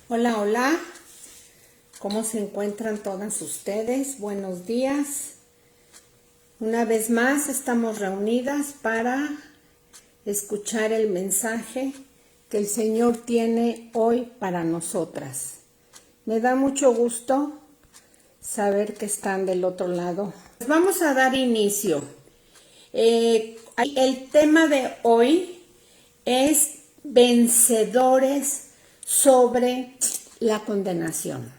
Hola, hola, ¿cómo se encuentran todas ustedes? Buenos días. Una vez más estamos reunidas para escuchar el mensaje que el Señor tiene hoy para nosotras. Me da mucho gusto saber que están del otro lado. Vamos a dar inicio. El tema de hoy es vencedores sobre la condenación.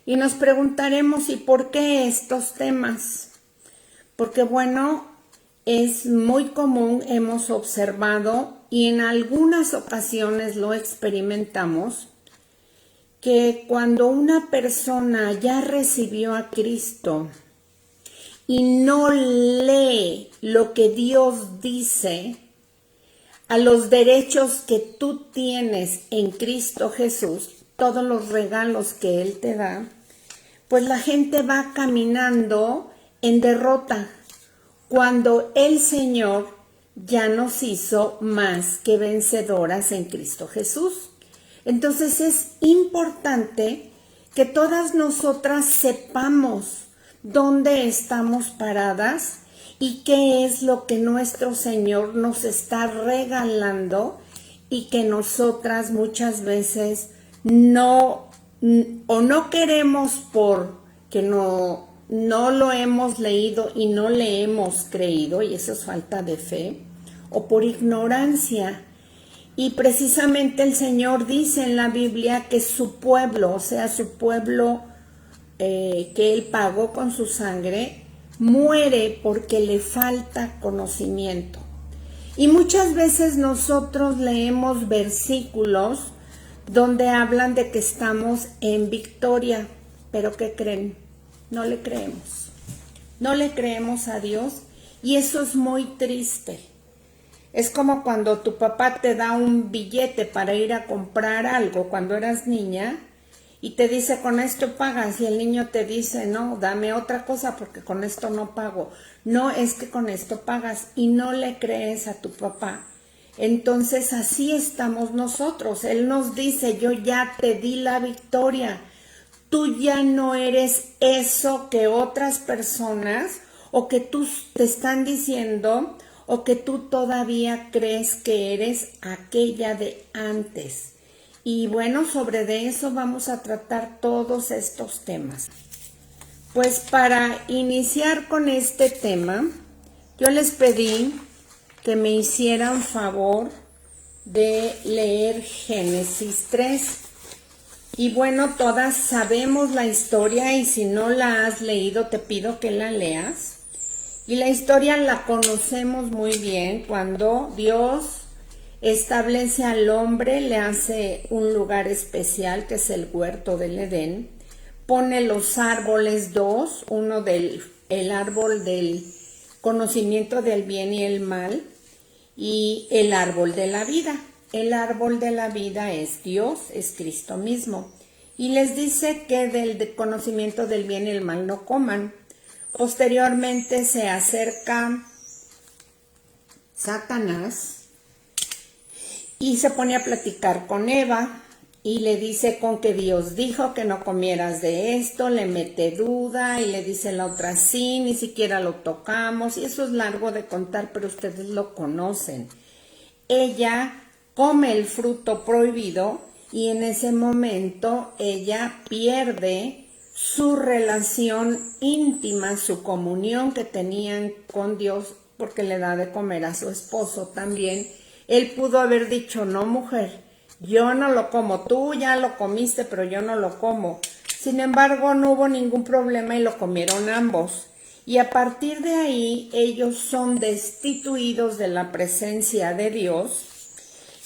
Y nos preguntaremos, ¿y por qué estos temas? Porque bueno, es muy común, hemos observado y en algunas ocasiones lo experimentamos, que cuando una persona ya recibió a Cristo y no lee lo que Dios dice, a los derechos que tú tienes en Cristo Jesús, todos los regalos que Él te da, pues la gente va caminando en derrota cuando el Señor ya nos hizo más que vencedoras en Cristo Jesús. Entonces es importante que todas nosotras sepamos dónde estamos paradas y qué es lo que nuestro Señor nos está regalando y que nosotras muchas veces no queremos porque no lo hemos leído y no le hemos creído, y eso es falta de fe, o por ignorancia. Y precisamente el Señor dice en la Biblia que su pueblo, o sea, su pueblo que Él pagó con su sangre, muere porque le falta conocimiento. Y muchas veces nosotros leemos versículos donde hablan de que estamos en victoria, pero ¿qué creen? No le creemos. No le creemos a Dios y eso es muy triste. Es como cuando tu papá te da un billete para ir a comprar algo cuando eras niña y te dice, con esto pagas, y el niño te dice, no, dame otra cosa porque con esto no pago. No, es que con esto pagas, y no le crees a tu papá. Entonces así estamos nosotros. Él nos dice, yo ya te di la victoria. Tú ya no eres eso que otras personas o que tú te están diciendo o que tú todavía crees que eres aquella de antes. Y bueno, sobre de eso vamos a tratar todos estos temas. Pues para iniciar con este tema, yo les pedí que me hicieran favor de leer Génesis 3. Y bueno, todas sabemos la historia y si no la has leído te pido que la leas. Y la historia la conocemos muy bien cuando Dios establece al hombre, le hace un lugar especial que es el huerto del Edén, pone los árboles dos, uno el árbol del conocimiento del bien y el mal y el árbol de la vida. El árbol de la vida es Dios, es Cristo mismo. Y les dice que del conocimiento del bien y el mal no coman. Posteriormente se acerca Satanás y se pone a platicar con Eva y le dice con que Dios dijo que no comieras de esto, le mete duda y le dice la otra sí, ni siquiera lo tocamos, y eso es largo de contar, pero ustedes lo conocen. Ella come el fruto prohibido y en ese momento ella pierde su relación íntima, su comunión que tenían con Dios, porque le da de comer a su esposo también. Él pudo haber dicho, no mujer, yo no lo como, tú ya lo comiste, pero yo no lo como. Sin embargo, no hubo ningún problema y lo comieron ambos. Y a partir de ahí, ellos son destituidos de la presencia de Dios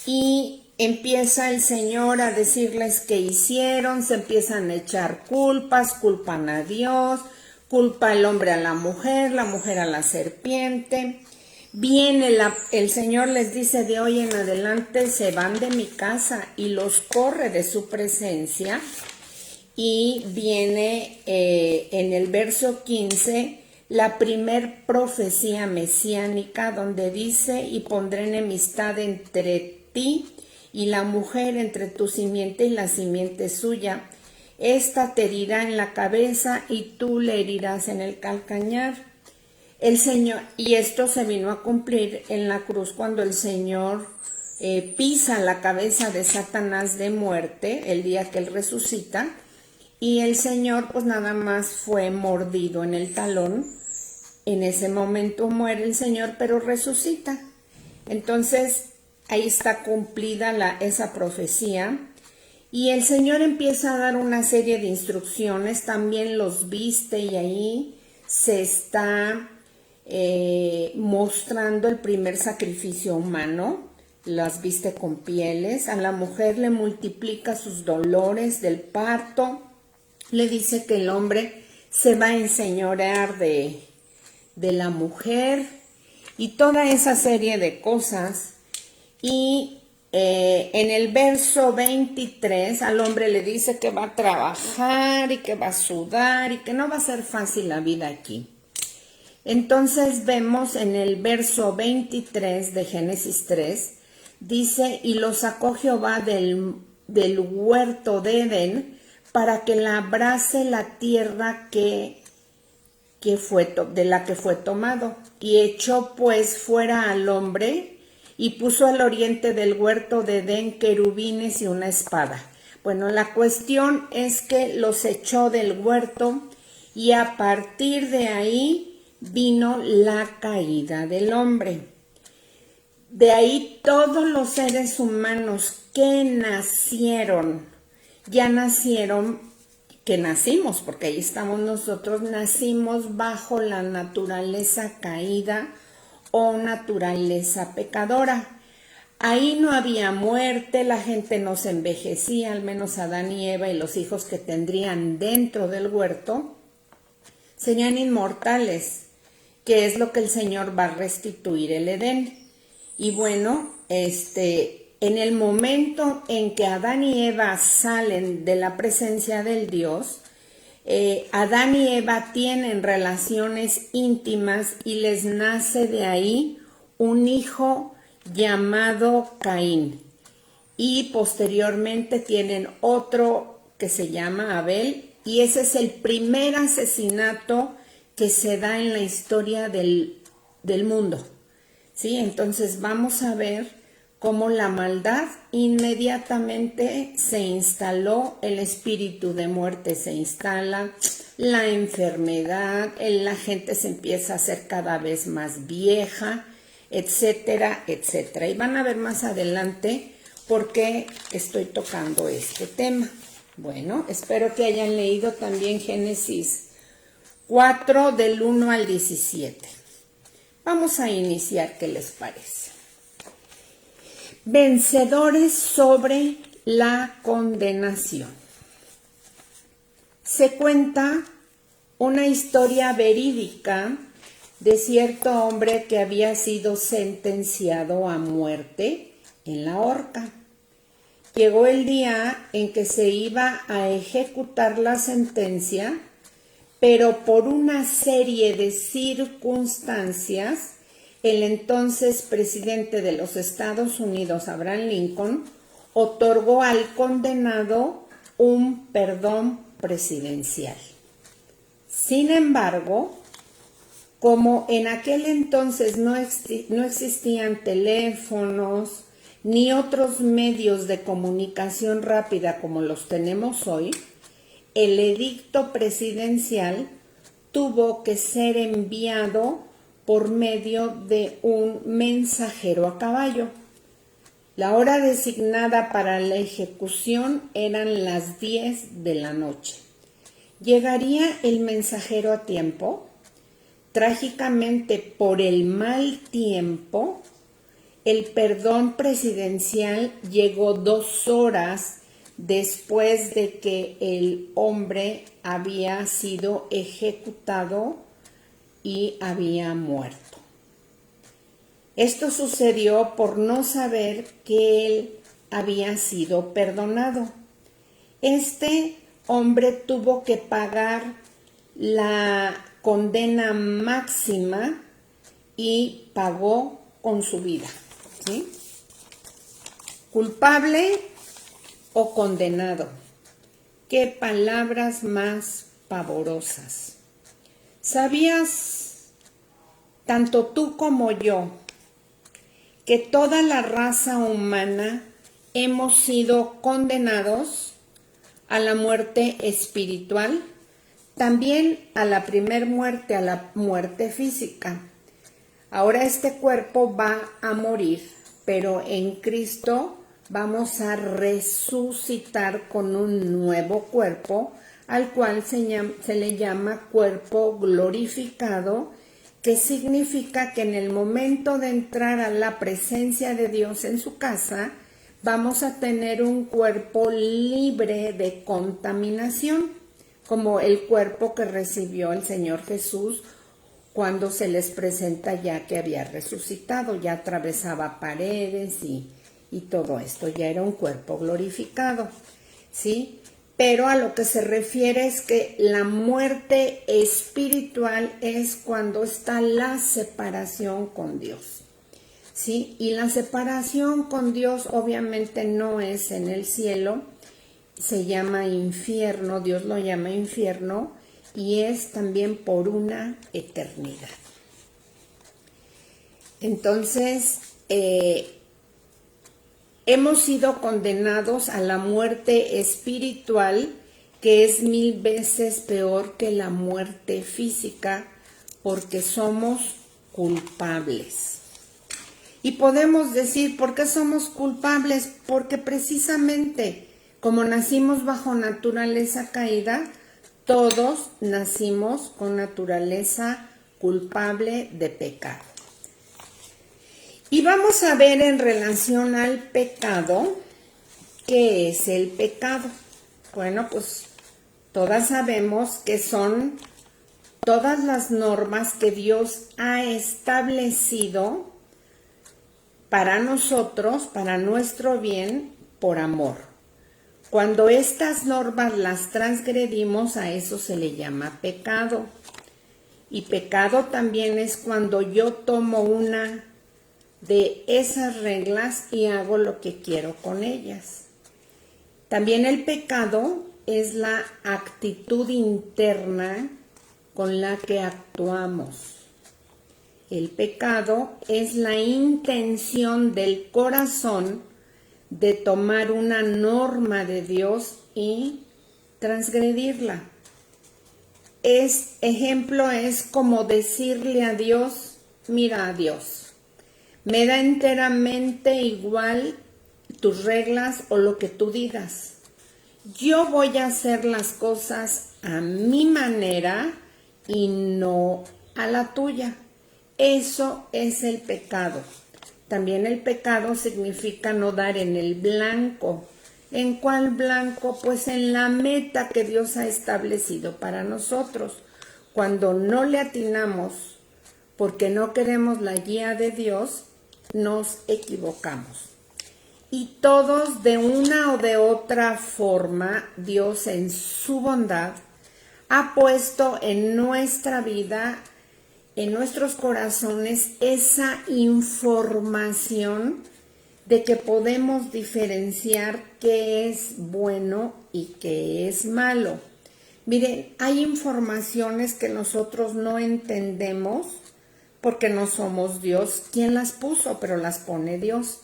y empieza el Señor a decirles qué hicieron, se empiezan a echar culpas, culpan a Dios, culpa el hombre a la mujer a la serpiente. Viene el Señor les dice, de hoy en adelante se van de mi casa y los corre de su presencia. Y viene en el verso 15 la primer profecía mesiánica donde dice, y pondré enemistad entre ti y la mujer entre tu simiente y la simiente suya. Esta te herirá en la cabeza y tú le herirás en el calcañar. El Señor, y esto se vino a cumplir en la cruz cuando el Señor pisa la cabeza de Satanás de muerte el día que él resucita, y el Señor pues nada más fue mordido en el talón. En ese momento muere el Señor, pero resucita. Entonces ahí está cumplida esa profecía, y el Señor empieza a dar una serie de instrucciones, también los viste, y ahí se está mostrando el primer sacrificio humano. Las viste con pieles, a la mujer le multiplica sus dolores del parto, le dice que el hombre se va a enseñorear de la mujer y toda esa serie de cosas. Y en el verso 23 al hombre le dice que va a trabajar y que va a sudar y que no va a ser fácil la vida aquí. Entonces vemos en el verso 23 de Génesis 3, dice, y lo sacó Jehová del huerto de Edén para que labrase la tierra de la que fue tomado. Y echó pues fuera al hombre y puso al oriente del huerto de Edén querubines y una espada. Bueno, la cuestión es que los echó del huerto y a partir de ahí vino la caída del hombre. De ahí todos los seres humanos que nacieron, que nacimos, porque ahí estamos nosotros, nacimos bajo la naturaleza caída o naturaleza pecadora. Ahí no había muerte, la gente no se envejecía, al menos Adán y Eva y los hijos que tendrían dentro del huerto serían inmortales, que es lo que el Señor va a restituir el Edén. Y bueno, en el momento en que Adán y Eva salen de la presencia del Dios, Adán y Eva tienen relaciones íntimas y les nace de ahí un hijo llamado Caín. Y posteriormente tienen otro que se llama Abel, y ese es el primer asesinato que se da en la historia del mundo. ¿Sí? Entonces vamos a ver cómo la maldad inmediatamente se instaló, el espíritu de muerte se instala, la enfermedad, la gente se empieza a hacer cada vez más vieja, etcétera, etcétera. Y van a ver más adelante por qué estoy tocando este tema. Bueno, espero que hayan leído también Génesis 4 del 1 al 17. Vamos a iniciar, ¿qué les parece? Vencedores sobre la condenación. Se cuenta una historia verídica de cierto hombre que había sido sentenciado a muerte en la horca. Llegó el día en que se iba a ejecutar la sentencia, pero por una serie de circunstancias, el entonces presidente de los Estados Unidos, Abraham Lincoln, otorgó al condenado un perdón presidencial. Sin embargo, como en aquel entonces no existían teléfonos ni otros medios de comunicación rápida como los tenemos hoy, el edicto presidencial tuvo que ser enviado por medio de un mensajero a caballo. La hora designada para la ejecución eran las 10 de la noche. ¿Llegaría el mensajero a tiempo? Trágicamente, por el mal tiempo, el perdón presidencial llegó 2 horas después de que el hombre había sido ejecutado y había muerto. Esto sucedió por no saber que él había sido perdonado. Este hombre tuvo que pagar la condena máxima y pagó con su vida, ¿sí? culpable o condenado. Qué palabras más pavorosas. ¿Sabías, tanto tú como yo, que toda la raza humana hemos sido condenados a la muerte espiritual? También a la primer muerte, a la muerte física. Ahora este cuerpo va a morir, pero en Cristo vamos a resucitar con un nuevo cuerpo, al cual se le llama cuerpo glorificado, que significa que en el momento de entrar a la presencia de Dios en su casa, vamos a tener un cuerpo libre de contaminación, como el cuerpo que recibió el Señor Jesús cuando se les presenta ya que había resucitado, ya atravesaba paredes y todo esto, ya era un cuerpo glorificado, ¿sí? Pero a lo que se refiere es que la muerte espiritual es cuando está la separación con Dios, ¿sí? Y la separación con Dios obviamente no es en el cielo, se llama infierno, Dios lo llama infierno, y es también por una eternidad. Entonces, hemos sido condenados a la muerte espiritual, que es 1000 veces peor que la muerte física, porque somos culpables. Y podemos decir, ¿por qué somos culpables? Porque precisamente como nacimos bajo naturaleza caída, todos nacimos con naturaleza culpable de pecado. Y vamos a ver en relación al pecado, ¿qué es el pecado? Bueno, pues todas sabemos que son todas las normas que Dios ha establecido para nosotros, para nuestro bien, por amor. Cuando estas normas las transgredimos, a eso se le llama pecado. Y pecado también es cuando yo tomo una de esas reglas y hago lo que quiero con ellas. También el pecado es la actitud interna con la que actuamos. El pecado es la intención del corazón de tomar una norma de Dios y transgredirla. Ejemplo es como decirle a Dios, mira a Dios, me da enteramente igual tus reglas o lo que tú digas. Yo voy a hacer las cosas a mi manera y no a la tuya. Eso es el pecado. También el pecado significa no dar en el blanco. ¿En cuál blanco? Pues en la meta que Dios ha establecido para nosotros. Cuando no le atinamos porque no queremos la guía de Dios, nos equivocamos. Y todos de una o de otra forma, Dios en su bondad ha puesto en nuestra vida, en nuestros corazones, esa información de que podemos diferenciar qué es bueno y qué es malo. Miren, hay informaciones que nosotros no entendemos porque no somos Dios quien las puso, pero las pone Dios.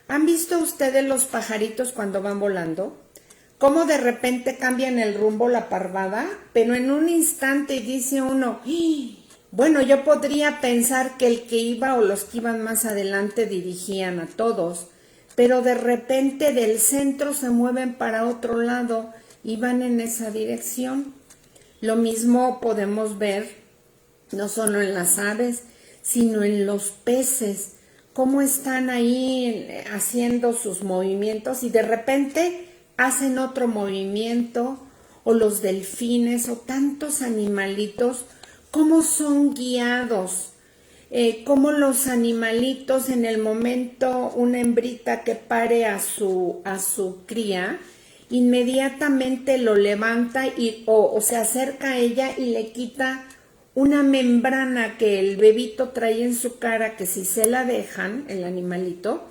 ¿Han visto ustedes los pajaritos cuando van volando? Cómo de repente cambian el rumbo, la parvada, pero en un instante dice uno, bueno, yo podría pensar que el que iba o los que iban más adelante dirigían a todos, pero de repente del centro se mueven para otro lado y van en esa dirección. Lo mismo podemos ver no solo en las aves, sino en los peces, cómo están ahí haciendo sus movimientos y de repente hacen otro movimiento, o los delfines o tantos animalitos, cómo son guiados, cómo los animalitos en el momento una hembrita que pare a su cría, inmediatamente lo levanta o se acerca a ella y le quita una membrana que el bebito trae en su cara, que si se la dejan, el animalito,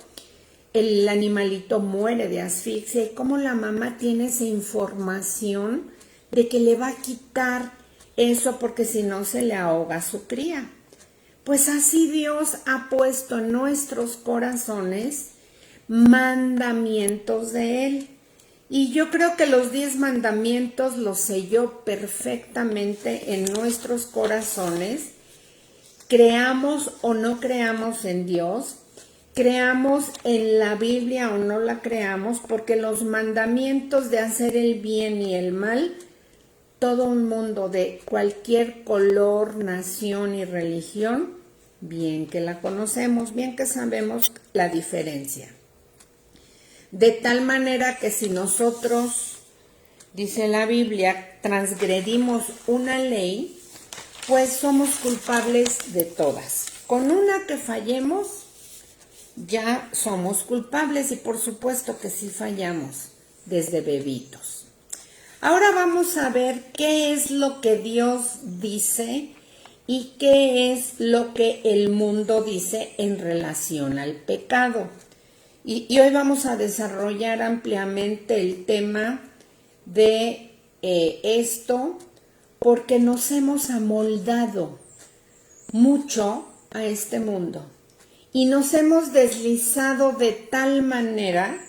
el animalito muere de asfixia y cómo la mamá tiene esa información de que le va a quitar eso porque si no se le ahoga su cría. Pues así Dios ha puesto en nuestros corazones mandamientos de Él. Y yo creo que los 10 mandamientos los selló perfectamente en nuestros corazones. Creamos o no creamos en Dios, creamos en la Biblia o no la creamos, porque los mandamientos de hacer el bien y el mal, todo un mundo de cualquier color, nación y religión, bien que la conocemos, bien que sabemos la diferencia. De tal manera que si nosotros, dice la Biblia, transgredimos una ley, pues somos culpables de todas. Con una que fallemos, ya somos culpables y por supuesto que sí fallamos desde bebitos. Ahora vamos a ver qué es lo que Dios dice y qué es lo que el mundo dice en relación al pecado. Y hoy vamos a desarrollar ampliamente el tema de esto porque nos hemos amoldado mucho a este mundo y nos hemos deslizado de tal manera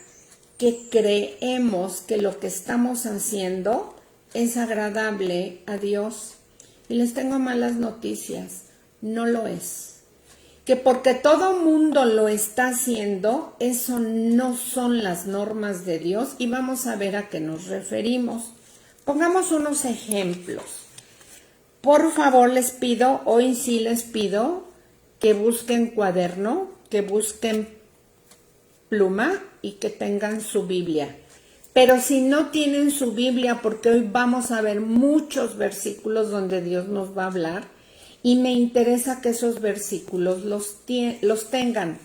que creemos que lo que estamos haciendo es agradable a Dios. Y les tengo malas noticias, no lo es. Que porque todo mundo lo está haciendo, eso no son las normas de Dios y vamos a ver a qué nos referimos. Pongamos unos ejemplos. Por favor les pido, hoy sí les pido que busquen cuaderno, que busquen pluma y que tengan su Biblia. Pero si no tienen su Biblia, porque hoy vamos a ver muchos versículos donde Dios nos va a hablar y me interesa que esos versículos los tengan.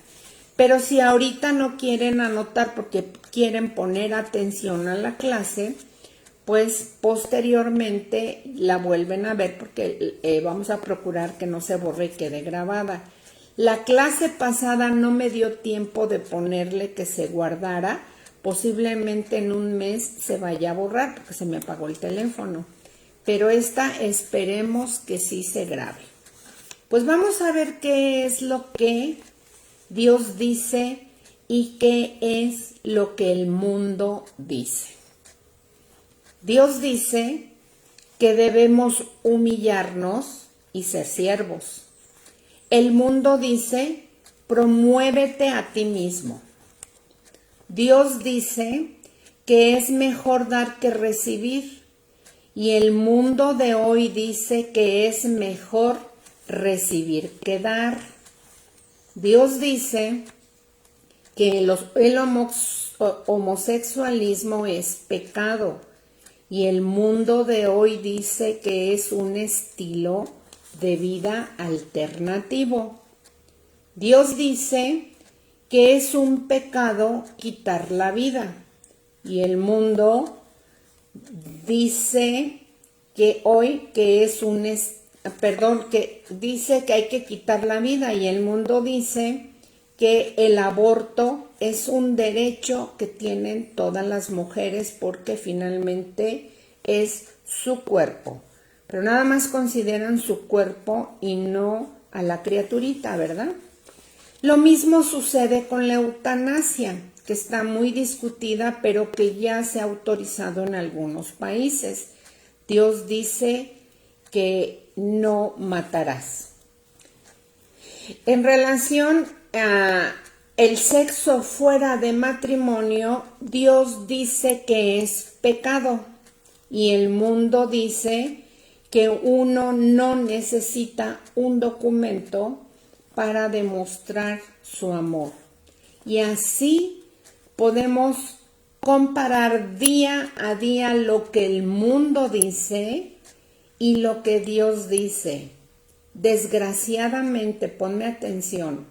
Pero si ahorita no quieren anotar porque quieren poner atención a la clase, pues posteriormente la vuelven a ver porque vamos a procurar que no se borre y quede grabada. La clase pasada no me dio tiempo de ponerle que se guardara, posiblemente en un mes se vaya a borrar porque se me apagó el teléfono, pero esta esperemos que sí se grabe. Pues vamos a ver qué es lo que Dios dice y qué es lo que el mundo dice. Dios dice que debemos humillarnos y ser siervos. El mundo dice, promuévete a ti mismo. Dios dice que es mejor dar que recibir. Y el mundo de hoy dice que es mejor recibir que dar. Dios dice que el homosexualismo es pecado. Y el mundo de hoy dice que es un estilo de vida alternativo. Dios dice que es un pecado quitar la vida. Y el mundo dice que hoy que es que dice que hay que quitar la vida y el mundo dice que el aborto es un derecho que tienen todas las mujeres porque finalmente es su cuerpo. Pero nada más consideran su cuerpo y no a la criaturita, ¿verdad? Lo mismo sucede con la eutanasia, que está muy discutida, pero que ya se ha autorizado en algunos países. Dios dice que no matarás. En relación a el sexo fuera de matrimonio, Dios dice que es pecado y el mundo dice que uno no necesita un documento para demostrar su amor. Y así podemos comparar día a día lo que el mundo dice y lo que Dios dice. Desgraciadamente, ponme atención,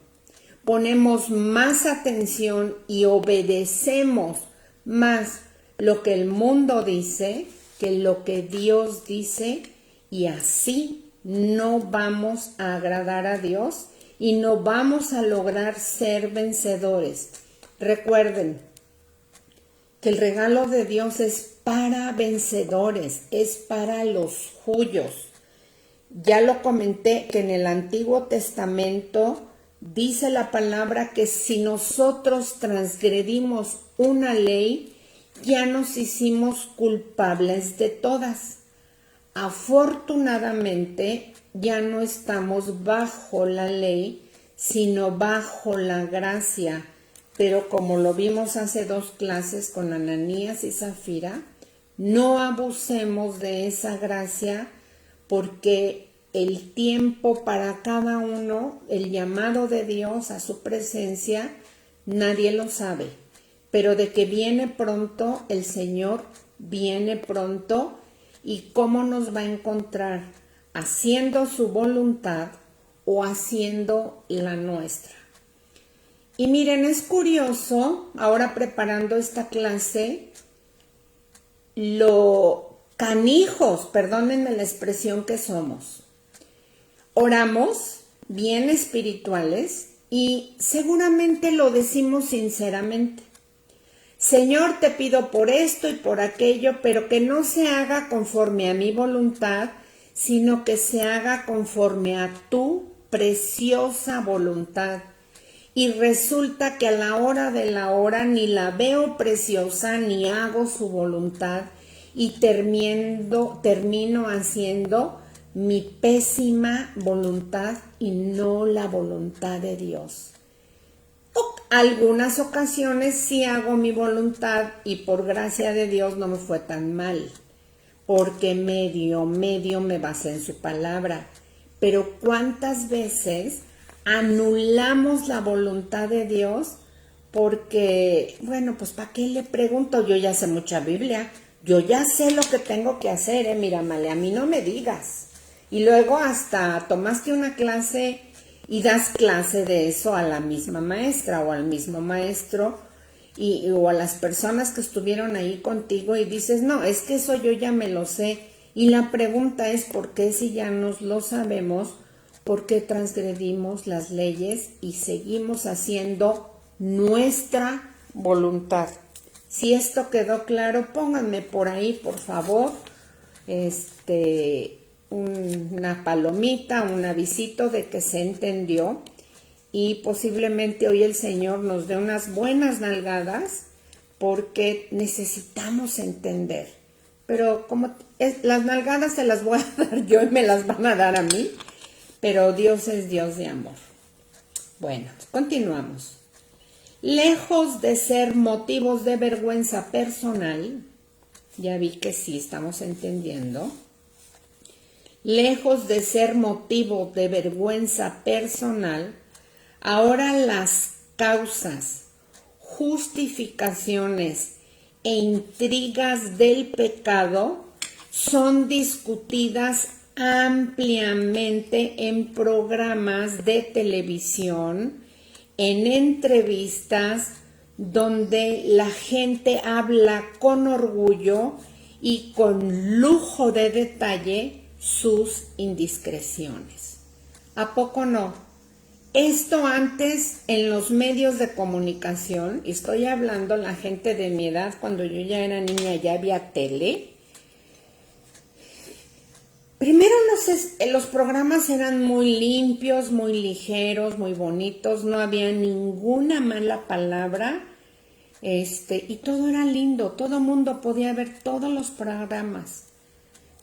ponemos más atención y obedecemos más lo que el mundo dice que lo que Dios dice y así no vamos a agradar a Dios y no vamos a lograr ser vencedores. Recuerden que el regalo de Dios es para vencedores, es para los justos. Ya lo comenté que en el Antiguo Testamento dice la palabra que si nosotros transgredimos una ley, ya nos hicimos culpables de todas. Afortunadamente, ya no estamos bajo la ley, sino bajo la gracia. Pero como lo vimos hace 2 clases con Ananías y Zafira, no abusemos de esa gracia, porque el tiempo para cada uno, el llamado de Dios a su presencia, nadie lo sabe. Pero de que viene pronto, el Señor viene pronto. ¿Y cómo nos va a encontrar? ¿Haciendo su voluntad o haciendo la nuestra? Y miren, es curioso, ahora preparando esta clase, lo canijos, perdónenme la expresión que somos. Oramos bien espirituales y seguramente lo decimos sinceramente. Señor, te pido por esto y por aquello, pero que no se haga conforme a mi voluntad, sino que se haga conforme a tu preciosa voluntad. Y resulta que a la hora de la hora ni la veo preciosa ni hago su voluntad y termino haciendo mi pésima voluntad y no la voluntad de Dios. Algunas ocasiones sí hago mi voluntad y por gracia de Dios no me fue tan mal, porque medio me basé en su palabra. Pero ¿cuántas veces anulamos la voluntad de Dios? Porque, bueno, pues ¿para qué le pregunto? Yo ya sé mucha Biblia, yo ya sé lo que tengo que hacer, mira, Male, a mí no me digas. Y luego hasta tomaste una clase y das clase de eso a la misma maestra o al mismo maestro o a las personas que estuvieron ahí contigo y dices, no, es que eso yo ya me lo sé. Y la pregunta es, ¿por qué si ya nos lo sabemos? ¿Por qué transgredimos las leyes y seguimos haciendo nuestra voluntad? Si esto quedó claro, pónganme por ahí, por favor, una palomita, un avisito de que se entendió, y posiblemente hoy el Señor nos dé unas buenas nalgadas porque necesitamos entender. Pero como las nalgadas se las voy a dar yo y me las van a dar a mí, pero Dios es Dios de amor. Bueno, continuamos. Lejos de ser motivos de vergüenza personal, ya vi que sí estamos entendiendo. Lejos de ser motivo de vergüenza personal, ahora las causas, justificaciones e intrigas del pecado son discutidas ampliamente en programas de televisión, en entrevistas, donde la gente habla con orgullo y con lujo de detalle sus indiscreciones. ¿A poco no? Esto antes en los medios de comunicación, y estoy hablando la gente de mi edad, cuando yo ya era niña ya había tele. Primero los programas eran muy limpios, muy ligeros, muy bonitos, no había ninguna mala palabra, y todo era lindo, todo mundo podía ver todos los programas.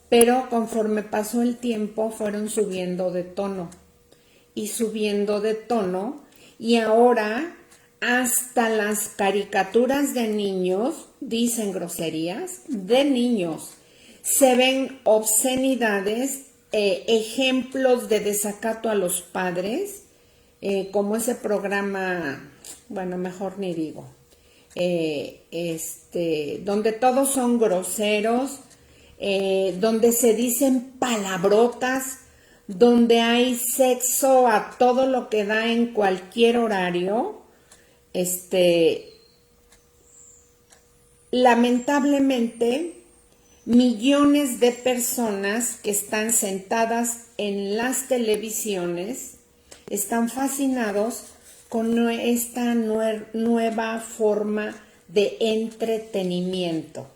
Pero conforme pasó el tiempo fueron subiendo de tono y subiendo de tono, y ahora hasta las caricaturas de niños dicen groserías de niños, se ven obscenidades, ejemplos de desacato a los padres, como ese programa, bueno, mejor ni digo, donde todos son groseros, donde se dicen palabrotas, donde hay sexo a todo lo que da en cualquier horario. Lamentablemente, millones de personas que están sentadas en las televisiones están fascinados con esta nueva forma de entretenimiento,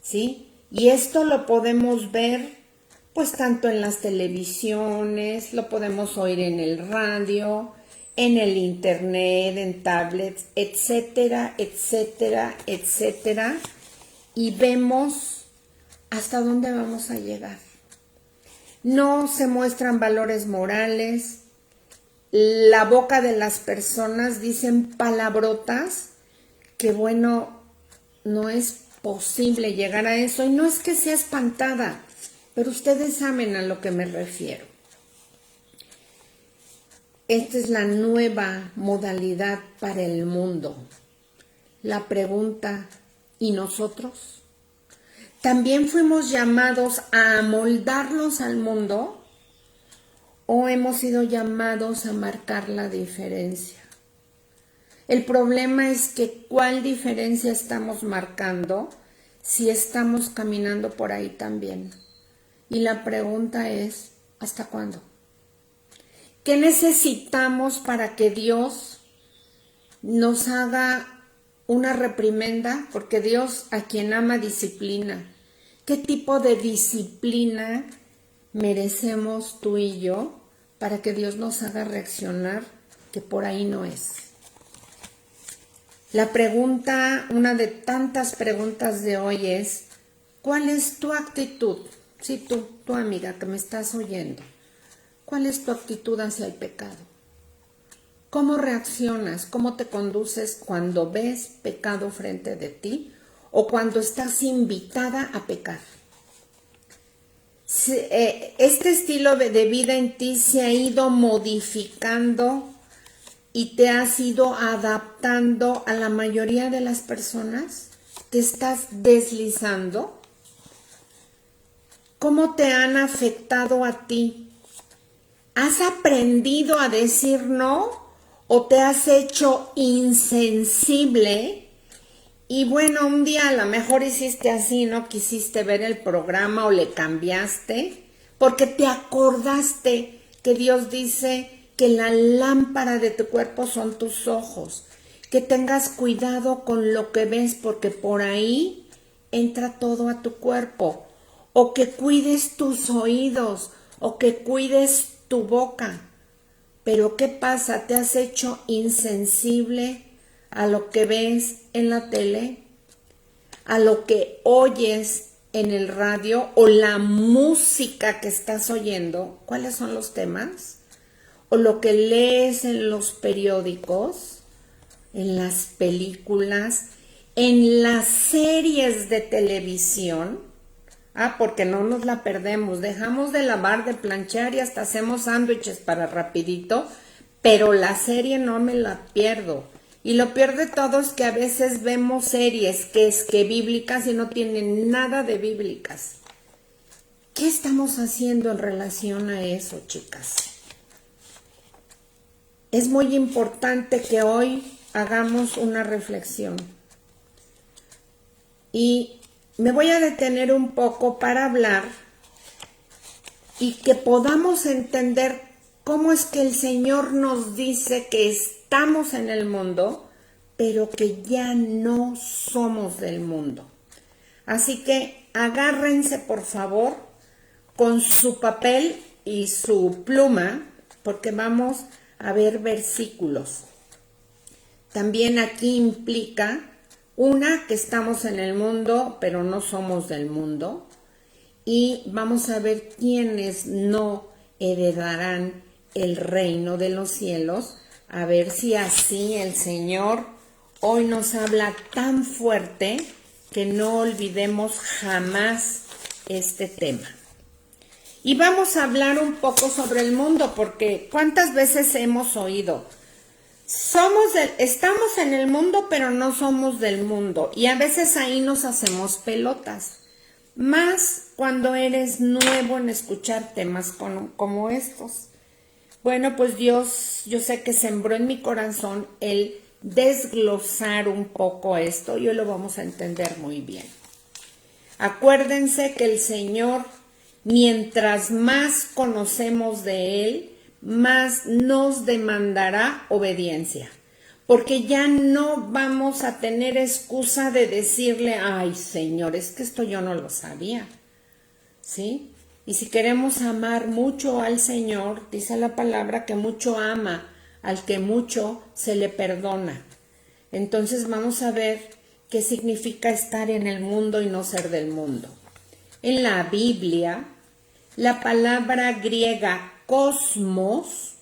¿sí? Y esto lo podemos ver pues tanto en las televisiones, lo podemos oír en el radio, en el internet, en tablets, etcétera, etcétera, etcétera. Y vemos hasta dónde vamos a llegar. No se muestran valores morales. La boca de las personas dicen palabrotas que bueno, no es posible llegar a eso. Y no es que sea espantada, pero ustedes saben a lo que me refiero. Esta es la nueva modalidad para el mundo. La pregunta, ¿y nosotros? ¿También fuimos llamados a amoldarnos al mundo o hemos sido llamados a marcar la diferencia? El problema es que ¿cuál diferencia estamos marcando si estamos caminando por ahí también? Y la pregunta es, ¿hasta cuándo? ¿Qué necesitamos para que Dios nos haga una reprimenda? Porque Dios a quien ama disciplina. ¿Qué tipo de disciplina merecemos tú y yo para que Dios nos haga reaccionar que por ahí no es? La pregunta, una de tantas preguntas de hoy es, ¿cuál es tu actitud? Sí, tu amiga que me estás oyendo. ¿Cuál es tu actitud hacia el pecado? ¿Cómo reaccionas? ¿Cómo te conduces cuando ves pecado frente de ti o cuando estás invitada a pecar? Este estilo de vida en ti se ha ido modificando y te has ido adaptando a la mayoría de las personas. ¿Te estás deslizando? ¿Cómo te han afectado a ti? ¿Has aprendido a decir no o te has hecho insensible? Y bueno, un día a lo mejor hiciste así, no quisiste ver el programa o le cambiaste, porque te acordaste que Dios dice que la lámpara de tu cuerpo son tus ojos, que tengas cuidado con lo que ves porque por ahí entra todo a tu cuerpo, o que cuides tus oídos, o que cuides tu boca. Pero ¿qué pasa? ¿Te has hecho insensible a lo que ves en la tele, a lo que oyes en el radio o la música que estás oyendo? ¿Cuáles son los temas? O lo que lees en los periódicos, en las películas, en las series de televisión. Porque no nos la perdemos, dejamos de lavar, de planchar y hasta hacemos sándwiches para rapidito, pero la serie no me la pierdo. Y lo peor de todo es que a veces vemos series que bíblicas y no tienen nada de bíblicas. ¿Qué estamos haciendo en relación a eso, chicas? Es muy importante que hoy hagamos una reflexión. Y me voy a detener un poco para hablar y que podamos entender cómo es que el Señor nos dice que estamos en el mundo, pero que ya no somos del mundo. Así que agárrense, por favor, con su papel y su pluma, porque vamos a ver versículos. También aquí implica que estamos en el mundo, pero no somos del mundo. Y vamos a ver quiénes no heredarán el reino de los cielos. A ver si así el Señor hoy nos habla tan fuerte que no olvidemos jamás este tema. Y vamos a hablar un poco sobre el mundo, porque ¿cuántas veces hemos oído? Estamos en el mundo, pero no somos del mundo. Y a veces ahí nos hacemos pelotas. Más cuando eres nuevo en escuchar temas como estos. Bueno, pues Dios, yo sé que sembró en mi corazón el desglosar un poco esto. Y hoy lo vamos a entender muy bien. Acuérdense que el Señor, mientras más conocemos de Él, más nos demandará obediencia. Porque ya no vamos a tener excusa de decirle, ay Señor, es que esto yo no lo sabía, ¿sí? Y si queremos amar mucho al Señor, dice la palabra que mucho ama al que mucho se le perdona. Entonces vamos a ver qué significa estar en el mundo y no ser del mundo. En la Biblia, la palabra griega cosmos,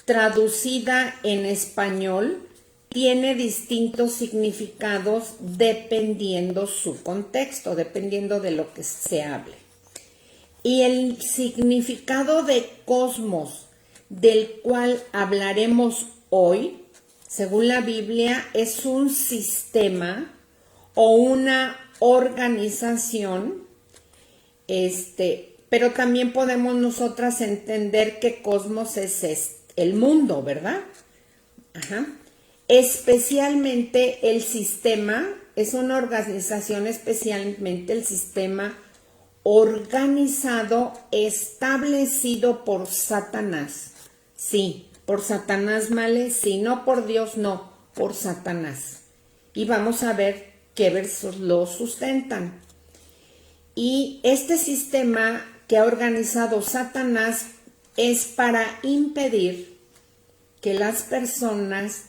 traducida en español, tiene distintos significados dependiendo su contexto, dependiendo de lo que se hable. Y el significado de cosmos, del cual hablaremos hoy, según la Biblia, es un sistema o una organización, pero también podemos nosotras entender que cosmos es el mundo, ¿verdad? Ajá. Especialmente el sistema, es una organización, especialmente el sistema organizado, establecido por Satanás. Sí, por Satanás, ¿vale? Sí, no por Dios, no, por Satanás. Y vamos a ver qué versos lo sustentan. Y este sistema que ha organizado Satanás es para impedir que las personas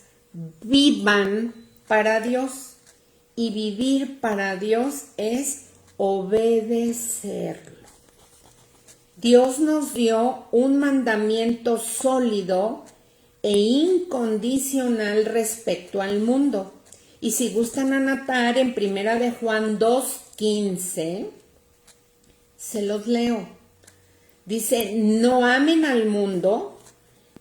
vivan para Dios. Y vivir para Dios es obedecerlo. Dios nos dio un mandamiento sólido e incondicional respecto al mundo. Y si gustan anotar en 1 de Juan 2:15, se los leo. Dice, no amen al mundo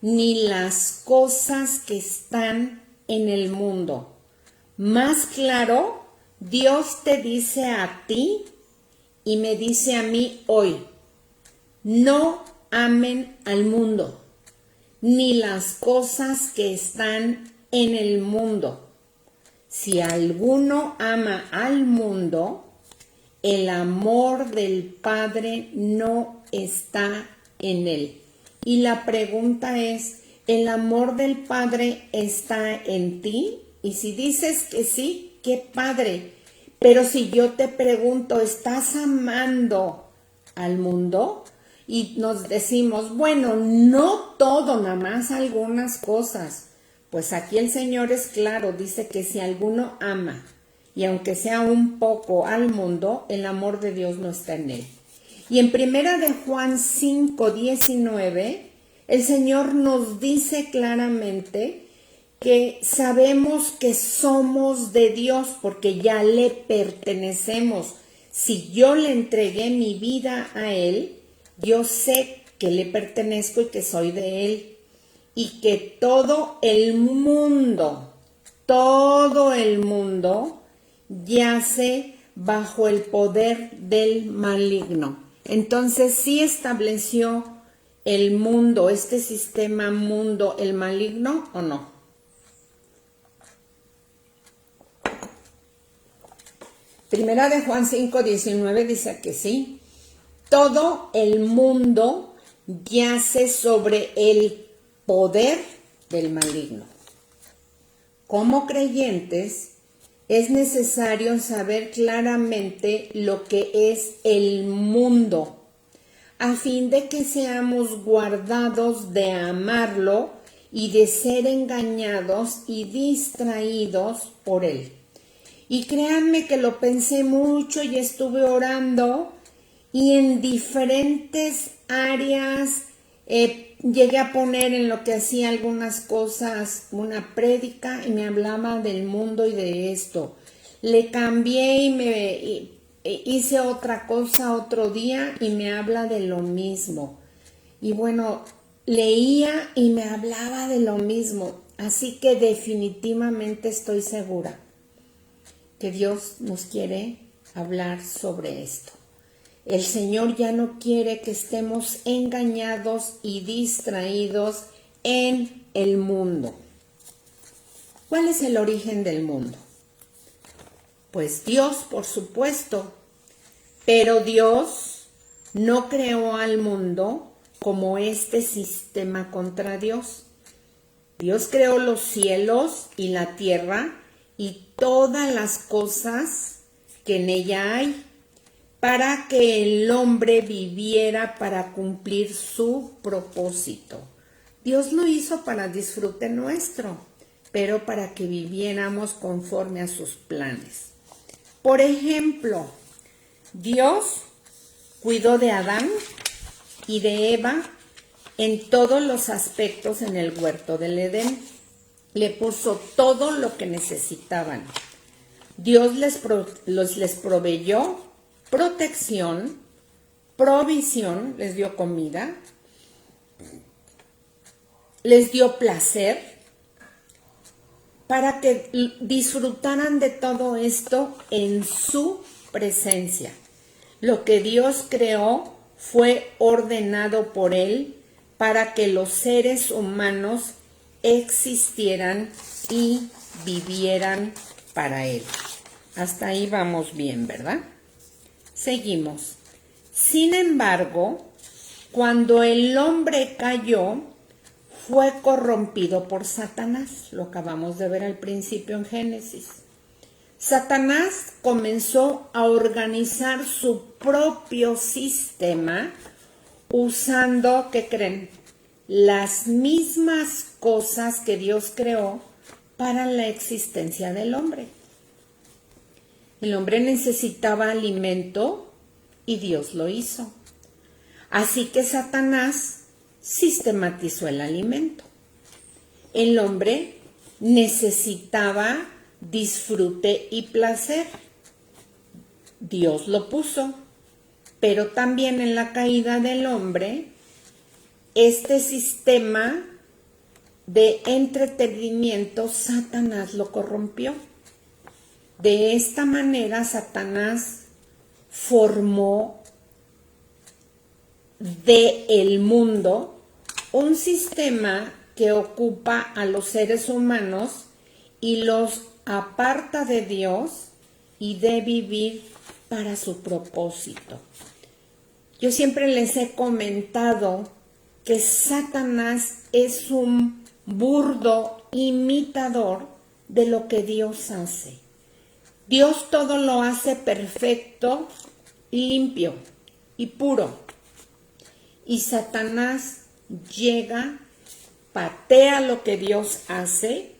ni las cosas que están en el mundo. Más claro, Dios te dice a ti y me dice a mí hoy, no amen al mundo, ni las cosas que están en el mundo. Si alguno ama al mundo, el amor del Padre no está en él. Y la pregunta es, ¿el amor del Padre está en ti? Y si dices que sí, qué padre. Pero si yo te pregunto, ¿estás amando al mundo? Y nos decimos, bueno, no todo, nada más algunas cosas. Pues aquí el Señor es claro, dice que si alguno ama, y aunque sea un poco al mundo, el amor de Dios no está en él. Y en 1 de Juan 5:19, el Señor nos dice claramente que sabemos que somos de Dios porque ya le pertenecemos. Si yo le entregué mi vida a Él, yo sé que le pertenezco y que soy de Él. Y que todo el mundo yace bajo el poder del maligno. Entonces sí estableció el mundo, este sistema mundo, el maligno, ¿o no? Primera de Juan 5:19 dice que sí. Todo el mundo yace sobre el poder del maligno. Como creyentes, es necesario saber claramente lo que es el mundo, a fin de que seamos guardados de amarlo y de ser engañados y distraídos por él. Y créanme que lo pensé mucho y estuve orando y en diferentes áreas llegué a poner en lo que hacía algunas cosas una prédica y me hablaba del mundo y de esto. Le cambié y hice otra cosa otro día y me habla de lo mismo. Y bueno, leía y me hablaba de lo mismo. Así que definitivamente estoy segura que Dios nos quiere hablar sobre esto. El Señor ya no quiere que estemos engañados y distraídos en el mundo. ¿Cuál es el origen del mundo? Pues Dios, por supuesto, pero Dios no creó al mundo como este sistema contra Dios. Dios creó los cielos y la tierra y todas las cosas que en ella hay, para que el hombre viviera para cumplir su propósito. Dios lo hizo para disfrute nuestro, pero para que viviéramos conforme a sus planes. Por ejemplo, Dios cuidó de Adán y de Eva en todos los aspectos en el huerto del Edén. Le puso todo lo que necesitaban. Dios les proveyó protección, provisión, les dio comida, les dio placer, para que disfrutaran de todo esto en su presencia. Lo que Dios creó fue ordenado por Él para que los seres humanos existieran y vivieran para Él. Hasta ahí vamos bien, ¿verdad? Seguimos. Sin embargo, cuando el hombre cayó, fue corrompido por Satanás. Lo acabamos de ver al principio en Génesis. Satanás comenzó a organizar su propio sistema usando, ¿qué creen? Las mismas cosas que Dios creó para la existencia del hombre. El hombre necesitaba alimento y Dios lo hizo. Así que Satanás sistematizó el alimento. El hombre necesitaba disfrute y placer. Dios lo puso, pero también en la caída del hombre, este sistema de entretenimiento, Satanás lo corrompió. De esta manera, Satanás formó del mundo un sistema que ocupa a los seres humanos y los aparta de Dios y de vivir para su propósito. Yo siempre les he comentado que Satanás es un burdo imitador de lo que Dios hace. Dios todo lo hace perfecto, limpio y puro. Y Satanás llega, patea lo que Dios hace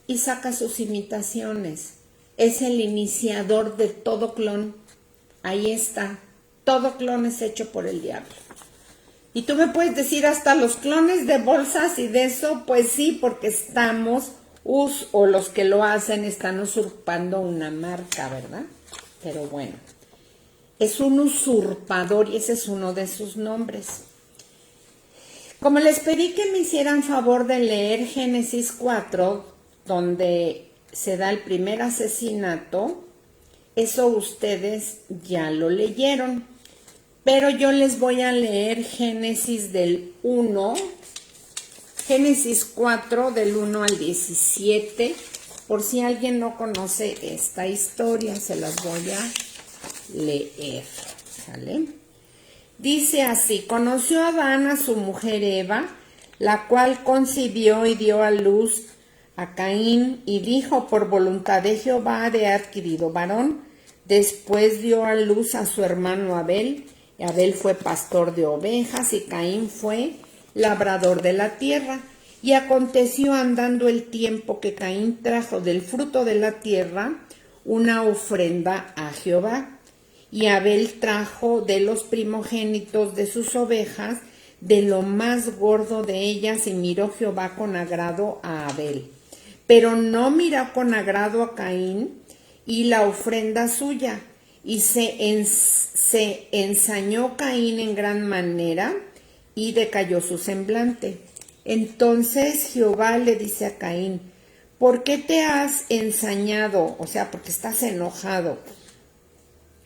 y saca sus imitaciones. Es el iniciador de todo clon. Ahí está. Todo clon es hecho por el diablo. Y tú me puedes decir hasta los clones de bolsas y de eso, pues sí, porque estamos, o los que lo hacen están usurpando una marca, ¿verdad? Pero bueno, es un usurpador y ese es uno de sus nombres. Como les pedí que me hicieran favor de leer Génesis 4, donde se da el primer asesinato, eso ustedes ya lo leyeron. Pero yo les voy a leer Génesis del 1, Génesis 4 del 1 al 17, por si alguien no conoce esta historia, se las voy a leer, ¿vale? Dice así: conoció Adán a su mujer Eva, la cual concibió y dio a luz a Caín, y dijo: por voluntad de Jehová he adquirido varón. Después dio a luz a su hermano Abel, y Abel fue pastor de ovejas, y Caín fue labrador de la tierra. Y aconteció andando el tiempo que Caín trajo del fruto de la tierra una ofrenda a Jehová. Y Abel trajo de los primogénitos de sus ovejas, de lo más gordo de ellas, y miró Jehová con agrado a Abel. Pero no miró con agrado a Caín y la ofrenda suya. Y se ensañó Caín en gran manera y decayó su semblante. Entonces Jehová le dice a Caín: ¿por qué te has ensañado? O sea, porque estás enojado.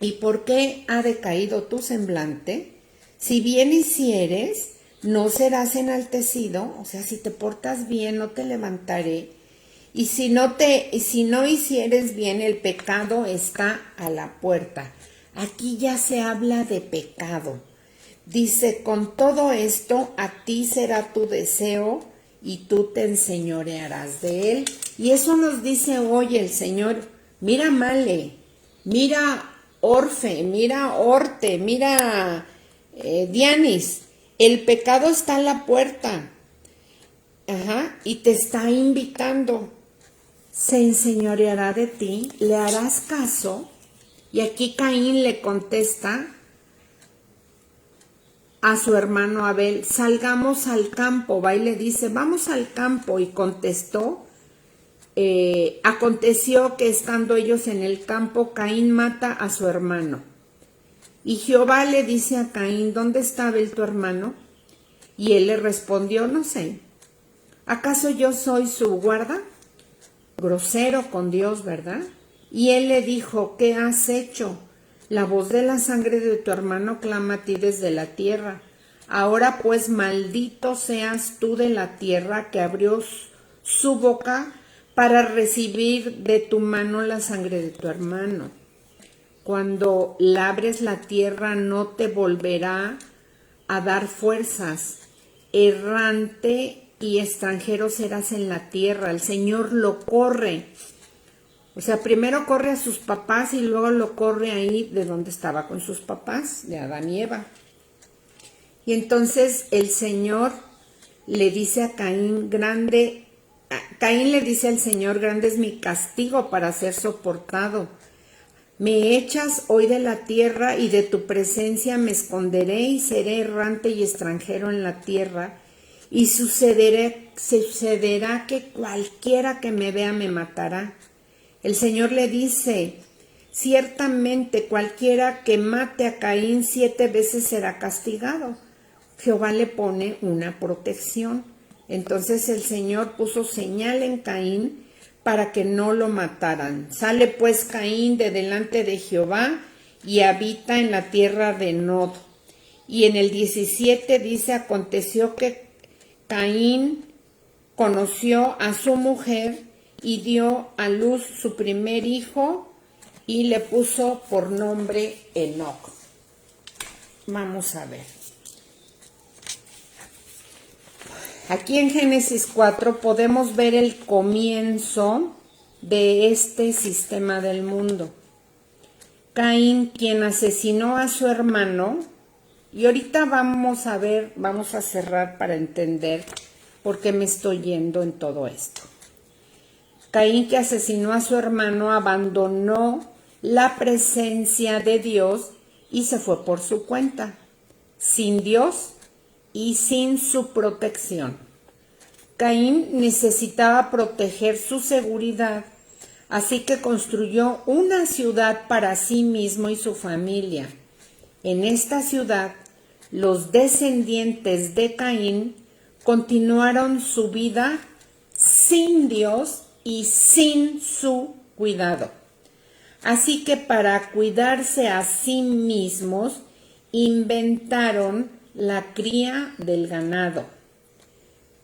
¿Y por qué ha decaído tu semblante? Si bien hicieres, no serás enaltecido. O sea, si te portas bien, no te levantaré. Y si no hicieres bien, el pecado está a la puerta. Aquí ya se habla de pecado. Dice, con todo esto a ti será tu deseo y tú te enseñorearás de él. Y eso nos dice hoy el Señor. Mira Male, mira Orfe, mira Orte, mira Dianis. El pecado está a la puerta. Ajá, y te está invitando. Se enseñoreará de ti, le harás caso. Y aquí Caín le contesta a su hermano Abel, salgamos al campo. Va y le dice, vamos al campo. Y contestó, aconteció que estando ellos en el campo, Caín mata a su hermano. Y Jehová le dice a Caín, ¿dónde está Abel tu hermano? Y él le respondió, no sé. ¿Acaso yo soy su guarda? Grosero con Dios, ¿verdad? Y él le dijo, ¿qué has hecho? La voz de la sangre de tu hermano clama a ti desde la tierra. Ahora pues maldito seas tú de la tierra que abrió su boca para recibir de tu mano la sangre de tu hermano. Cuando labres la tierra no te volverá a dar fuerzas. Errante y extranjero serás en la tierra. El Señor lo corre. O sea, primero corre a sus papás y luego lo corre ahí de donde estaba con sus papás, de Adán y Eva. Y entonces el Señor le dice a Caín, Caín le dice al Señor, grande es mi castigo para ser soportado. Me echas hoy de la tierra y de tu presencia me esconderé y seré errante y extranjero en la tierra. Y sucederá que cualquiera que me vea me matará. El Señor le dice, ciertamente cualquiera que mate a Caín 7 veces será castigado. Jehová le pone una protección. Entonces el Señor puso señal en Caín para que no lo mataran. Sale pues Caín de delante de Jehová y habita en la tierra de Nod. Y en el 17 dice, aconteció que Caín conoció a su mujer y dio a luz su primer hijo y le puso por nombre Enoc. Vamos a ver. Aquí en Génesis 4 podemos ver el comienzo de este sistema del mundo. Caín, quien asesinó a su hermano, y ahorita vamos a ver, vamos a cerrar para entender por qué me estoy yendo en todo esto. Caín, que asesinó a su hermano, abandonó la presencia de Dios y se fue por su cuenta, sin Dios y sin su protección. Caín necesitaba proteger su seguridad, así que construyó una ciudad para sí mismo y su familia. En esta ciudad, los descendientes de Caín continuaron su vida sin Dios y sin su cuidado. Así que para cuidarse a sí mismos, inventaron la cría del ganado.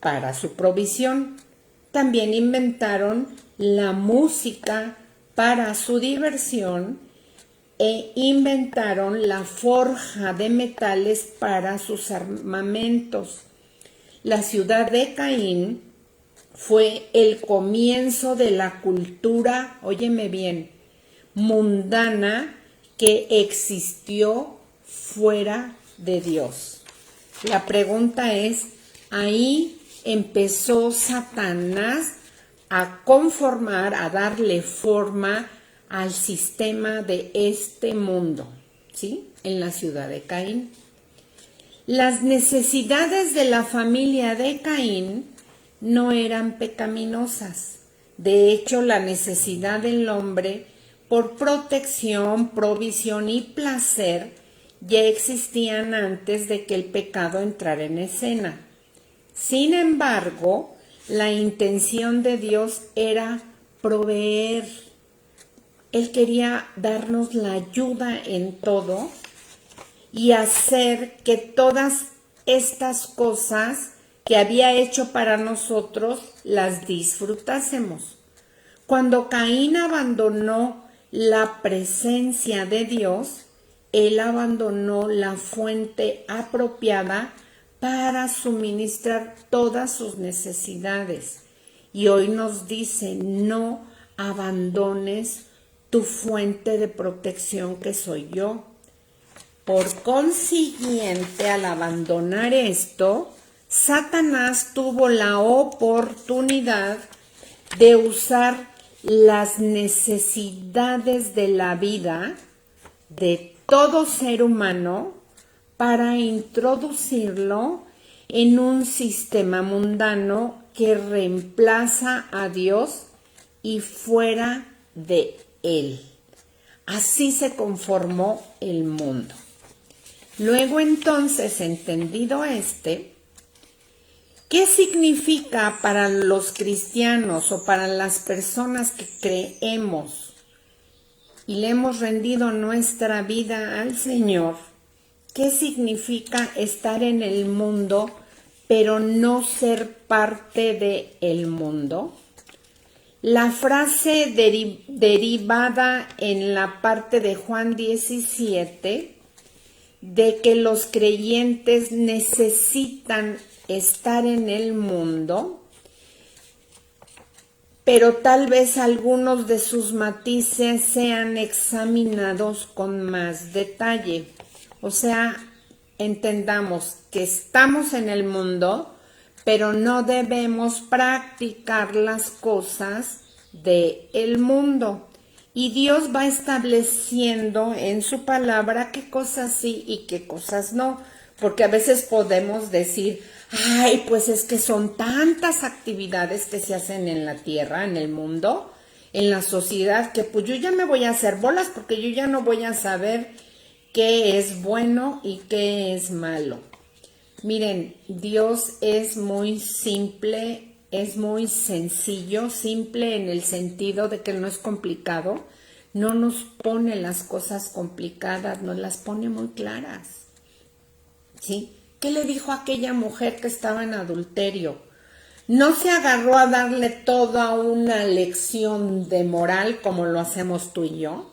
Para su provisión, también inventaron la música para su diversión e inventaron la forja de metales para sus armamentos. La ciudad de Caín fue el comienzo de la cultura, óyeme bien, mundana que existió fuera de Dios. La pregunta es, ahí empezó Satanás a conformar, a darle forma al sistema de este mundo, ¿sí? En la ciudad de Caín. Las necesidades de la familia de Caín no eran pecaminosas. De hecho, la necesidad del hombre por protección, provisión y placer ya existían antes de que el pecado entrara en escena. Sin embargo, la intención de Dios era proveer. Él quería darnos la ayuda en todo y hacer que todas estas cosas que había hecho para nosotros las disfrutásemos. Cuando Caín abandonó la presencia de Dios, él abandonó la fuente apropiada para suministrar todas sus necesidades. Y hoy nos dice, no abandones tu fuente de protección que soy yo. Por consiguiente, al abandonar esto, Satanás tuvo la oportunidad de usar las necesidades de la vida de todo ser humano para introducirlo en un sistema mundano que reemplaza a Dios y fuera de él. Así se conformó el mundo. Luego entonces, entendido ¿qué significa para los cristianos o para las personas que creemos y le hemos rendido nuestra vida al Señor? ¿Qué significa estar en el mundo pero no ser parte del mundo? La frase derivada en la parte de Juan 17 de que los creyentes necesitan estar en el mundo, pero tal vez algunos de sus matices sean examinados con más detalle. O sea, entendamos que estamos en el mundo, pero no debemos practicar las cosas del mundo. Y Dios va estableciendo en su palabra qué cosas sí y qué cosas no. Porque a veces podemos decir, ay, pues es que son tantas actividades que se hacen en la tierra, en el mundo, en la sociedad, que pues yo ya me voy a hacer bolas porque yo ya no voy a saber qué es bueno y qué es malo. Miren, Dios es muy simple, es muy sencillo, simple en el sentido de que no es complicado, no nos pone las cosas complicadas, nos las pone muy claras. ¿Sí? ¿Qué le dijo a aquella mujer que estaba en adulterio? No se agarró a darle toda una lección de moral como lo hacemos tú y yo.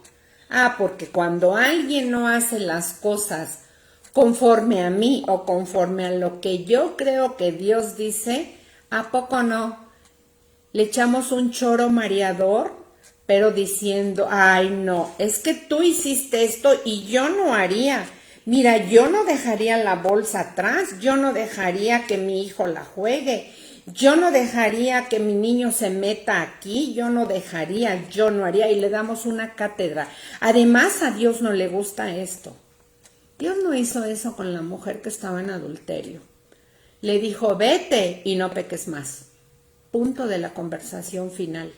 Porque cuando alguien no hace las cosas conforme a mí o conforme a lo que yo creo que Dios dice, ¿a poco no? Le echamos un choro mareador, pero diciendo, ay no, es que tú hiciste esto y yo no haría. Mira, yo no dejaría la bolsa atrás, yo no dejaría que mi hijo la juegue, yo no dejaría que mi niño se meta aquí, yo no dejaría, yo no haría, y le damos una cátedra. Además, a Dios no le gusta esto. Dios no hizo eso con la mujer que estaba en adulterio. Le dijo, vete y no peques más. Punto de la conversación final.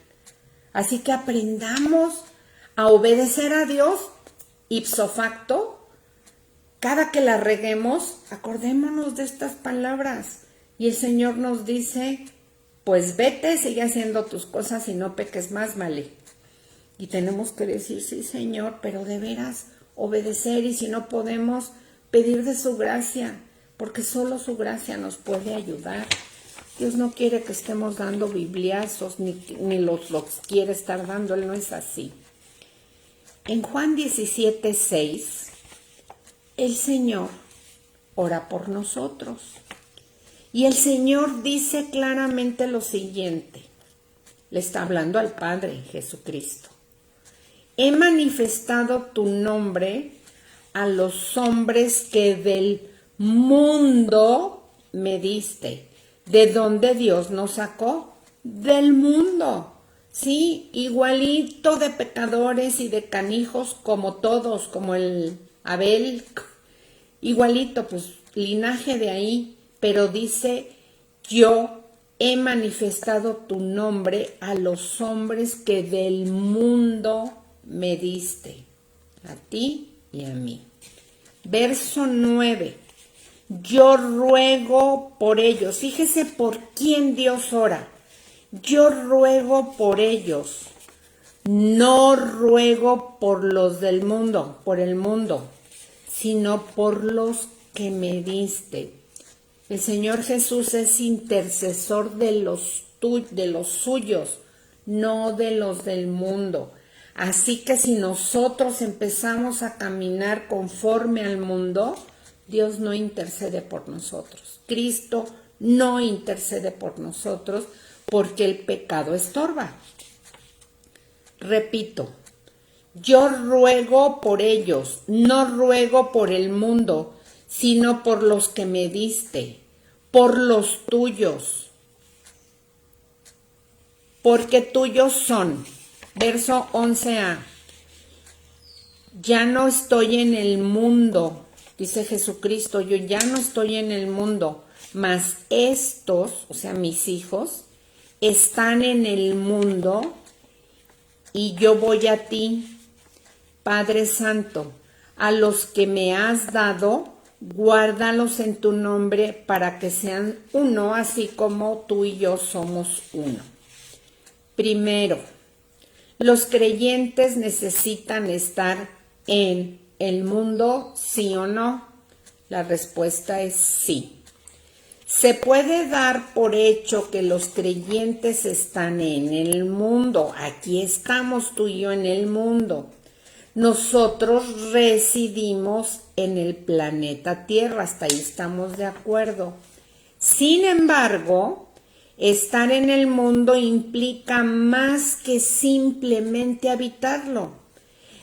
Así que aprendamos a obedecer a Dios ipso facto. Cada que la reguemos, acordémonos de estas palabras. Y el Señor nos dice, pues vete, sigue haciendo tus cosas y no peques más, vale. Y tenemos que decir, sí, Señor, pero de veras obedecer, y si no podemos, pedir de su gracia, porque solo su gracia nos puede ayudar. Dios no quiere que estemos dando bibliazos, ni los quiere estar dando, Él no es así. En Juan 17:6, el Señor ora por nosotros. Y el Señor dice claramente lo siguiente. Le está hablando al Padre Jesucristo. He manifestado tu nombre a los hombres que del mundo me diste. ¿De dónde Dios nos sacó? Del mundo. Sí, igualito de pecadores y de canijos como todos, como el Abel, igualito, pues linaje de ahí, pero dice, yo he manifestado tu nombre a los hombres que del mundo me diste, a ti y a mí. Verso 9, yo ruego por ellos. Fíjese por quién Dios ora. Yo ruego por ellos, no ruego por los del mundo, por el mundo, sino por los que me diste. El Señor Jesús es intercesor de los suyos, no de los del mundo. Así que si nosotros empezamos a caminar conforme al mundo, Dios no intercede por nosotros. Cristo no intercede por nosotros porque el pecado estorba. Repito, yo ruego por ellos, no ruego por el mundo, sino por los que me diste, por los tuyos, porque tuyos son. Verso 11a. Ya no estoy en el mundo, dice Jesucristo, yo ya no estoy en el mundo, mas estos, o sea, mis hijos, están en el mundo y yo voy a ti. Padre Santo, a los que me has dado, guárdalos en tu nombre para que sean uno, así como tú y yo somos uno. Primero, los creyentes necesitan estar en el mundo, ¿sí o no? La respuesta es sí. Se puede dar por hecho que los creyentes están en el mundo. Aquí estamos tú y yo en el mundo. Nosotros residimos en el planeta Tierra, hasta ahí estamos de acuerdo. Sin embargo, estar en el mundo implica más que simplemente habitarlo.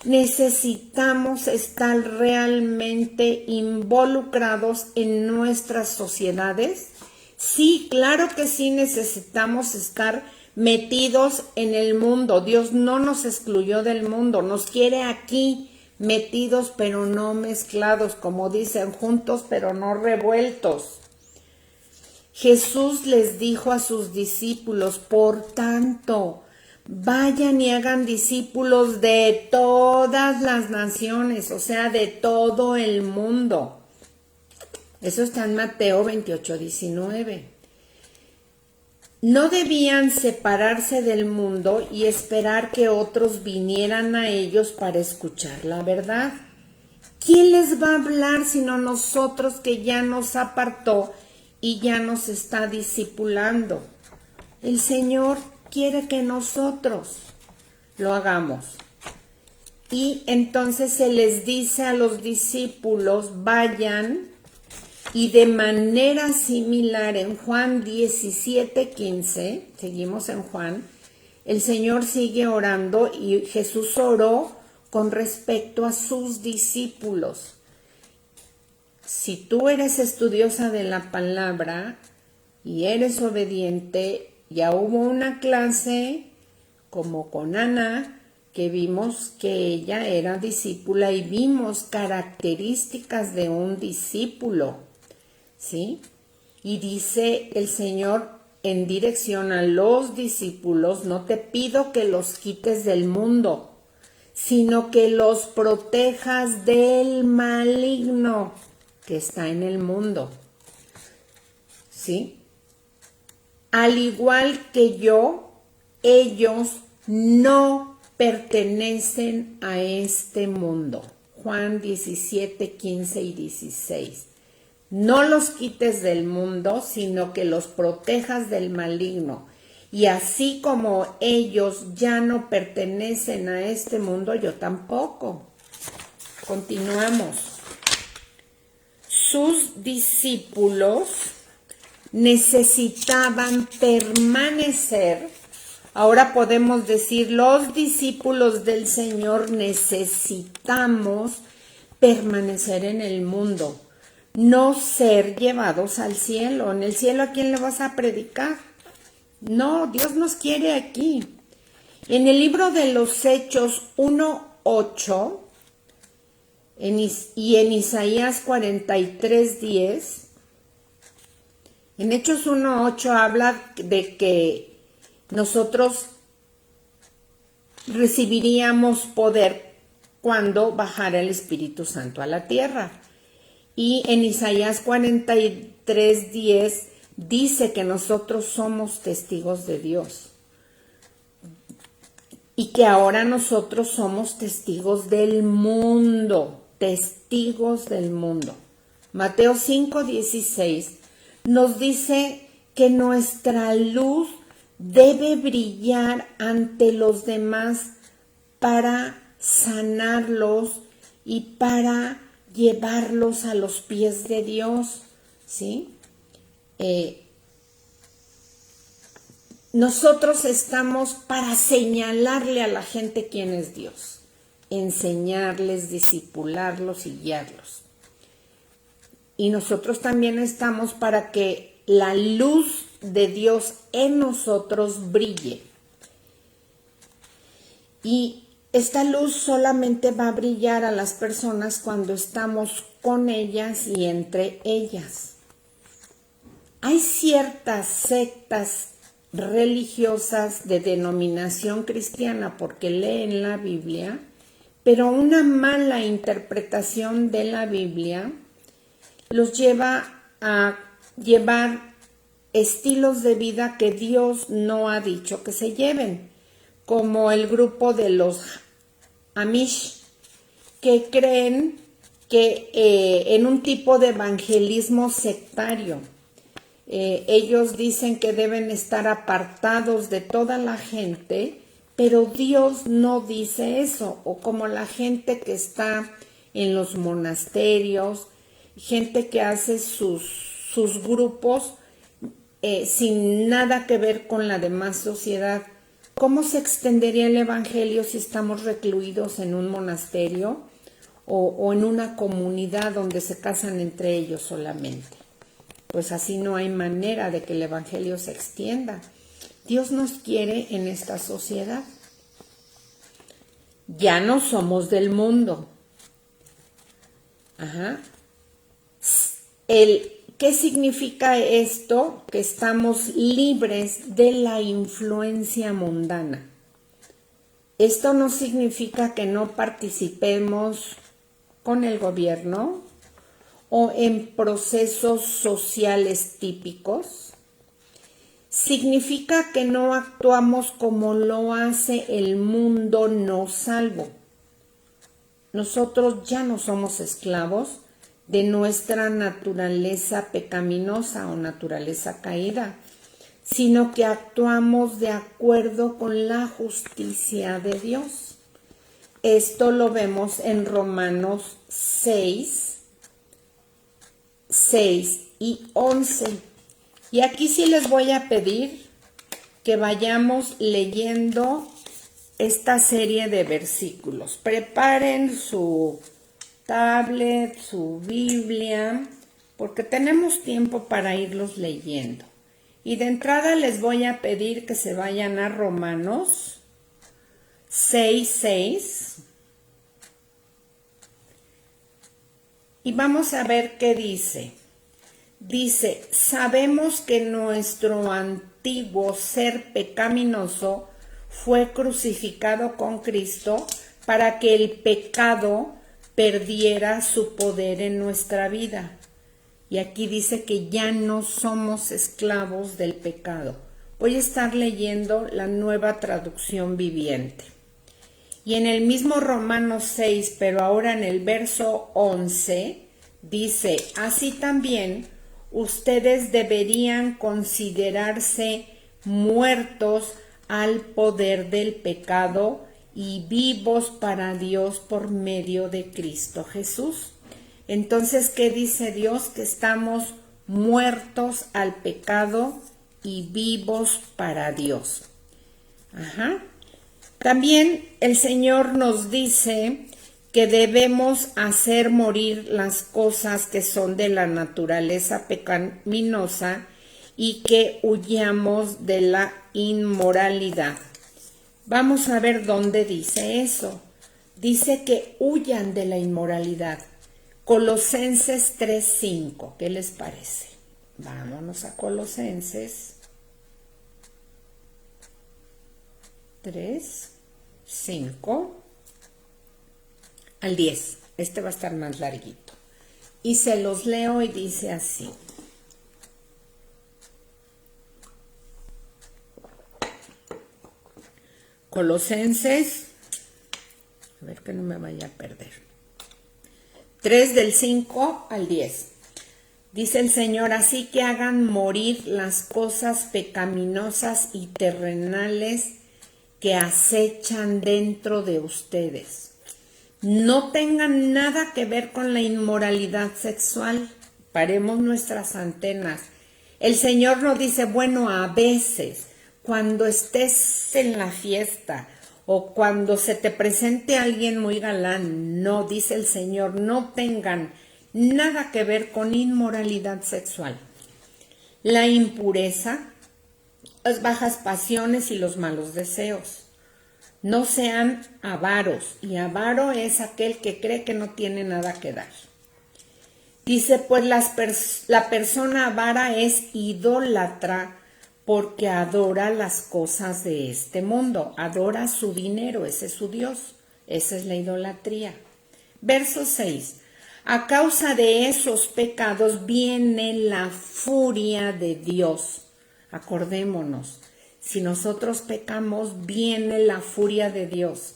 Necesitamos estar realmente involucrados en nuestras sociedades. Sí, claro que sí necesitamos estar metidos en el mundo. Dios no nos excluyó del mundo, nos quiere aquí metidos pero no mezclados, como dicen, juntos pero no revueltos. Jesús les dijo a sus discípulos, por tanto, vayan y hagan discípulos de todas las naciones, o sea, de todo el mundo. Eso está en Mateo 28:19. No debían separarse del mundo y esperar que otros vinieran a ellos para escuchar la verdad. ¿Quién les va a hablar sino nosotros que ya nos apartó y ya nos está discipulando? El Señor quiere que nosotros lo hagamos. Y entonces se les dice a los discípulos, vayan. Y de manera similar en Juan 17:15, seguimos en Juan, el Señor sigue orando y Jesús oró con respecto a sus discípulos. Si tú eres estudiosa de la palabra y eres obediente, ya hubo una clase como con Ana, que vimos que ella era discípula y vimos características de un discípulo. ¿Sí? Y dice el Señor en dirección a los discípulos, no te pido que los quites del mundo, sino que los protejas del maligno que está en el mundo. ¿Sí? Al igual que yo, ellos no pertenecen a este mundo. Juan 17:15 y 16. No los quites del mundo, sino que los protejas del maligno. Y así como ellos ya no pertenecen a este mundo, yo tampoco. Continuamos. Sus discípulos necesitaban permanecer. Ahora podemos decir, los discípulos del Señor necesitamos permanecer en el mundo. No ser llevados al cielo. En el cielo, ¿a quién le vas a predicar? No, Dios nos quiere aquí. En el libro de los Hechos 1:8 y en Isaías 43:10, en Hechos 1:8 habla de que nosotros recibiríamos poder cuando bajara el Espíritu Santo a la tierra. Y en Isaías 43:10 dice que nosotros somos testigos de Dios. Y que ahora nosotros somos testigos del mundo. Testigos del mundo. Mateo 5:16 nos dice que nuestra luz debe brillar ante los demás para sanarlos y para llevarlos a los pies de Dios, ¿sí? Nosotros estamos para señalarle a la gente quién es Dios, enseñarles, discipularlos y guiarlos. Y nosotros también estamos para que la luz de Dios en nosotros brille. Y esta luz solamente va a brillar a las personas cuando estamos con ellas y entre ellas. Hay ciertas sectas religiosas de denominación cristiana porque leen la Biblia, pero una mala interpretación de la Biblia los lleva a llevar estilos de vida que Dios no ha dicho que se lleven, como el grupo de los Amish, que creen que en un tipo de evangelismo sectario, ellos dicen que deben estar apartados de toda la gente, pero Dios no dice eso, o como la gente que está en los monasterios, gente que hace sus grupos sin nada que ver con la demás sociedad. ¿Cómo se extendería el evangelio si estamos recluidos en un monasterio o en una comunidad donde se casan entre ellos solamente? Pues así no hay manera de que el evangelio se extienda. Dios nos quiere en esta sociedad. Ya no somos del mundo. ¿Qué significa esto? Que estamos libres de la influencia mundana. Esto no significa que no participemos con el gobierno o en procesos sociales típicos. Significa que no actuamos como lo hace el mundo no salvo. Nosotros ya no somos esclavos de nuestra naturaleza pecaminosa o naturaleza caída, sino que actuamos de acuerdo con la justicia de Dios. Esto lo vemos en Romanos 6 y 11. Y aquí sí les voy a pedir que vayamos leyendo esta serie de versículos. Preparen su tablet, su Biblia, porque tenemos tiempo para irlos leyendo. Y de entrada les voy a pedir que se vayan a Romanos 6:6 y vamos a ver qué dice. Dice, sabemos que nuestro antiguo ser pecaminoso fue crucificado con Cristo para que el pecado perdiera su poder en nuestra vida. Y aquí dice que ya no somos esclavos del pecado. Voy a estar leyendo la Nueva Traducción Viviente. Y en el mismo Romanos 6, pero ahora en el verso 11, dice, así también ustedes deberían considerarse muertos al poder del pecado y vivos para Dios por medio de Cristo Jesús. Entonces, ¿qué dice Dios? Que estamos muertos al pecado y vivos para Dios. También el Señor nos dice que debemos hacer morir las cosas que son de la naturaleza pecaminosa y que huyamos de la inmoralidad. Vamos a ver dónde dice eso. Dice que huyan de la inmoralidad. Colosenses 3:5. ¿Qué les parece? Vámonos a Colosenses 3:5 al 10. Este va a estar más larguito. Y se los leo y dice así. Colosenses, a ver que no me vaya a perder. 3 del 5 al 10. Dice el Señor, así que hagan morir las cosas pecaminosas y terrenales que acechan dentro de ustedes. No tengan nada que ver con la inmoralidad sexual. Paremos nuestras antenas. El Señor nos dice, bueno, a veces, cuando estés en la fiesta o cuando se te presente alguien muy galán, no, dice el Señor, no tengan nada que ver con inmoralidad sexual. La impureza, las bajas pasiones y los malos deseos. No sean avaros, y avaro es aquel que cree que no tiene nada que dar. Dice, pues la persona avara es idólatra porque adora las cosas de este mundo, adora su dinero, ese es su Dios, esa es la idolatría. Verso 6. A causa de esos pecados viene la furia de Dios. Acordémonos, si nosotros pecamos, viene la furia de Dios.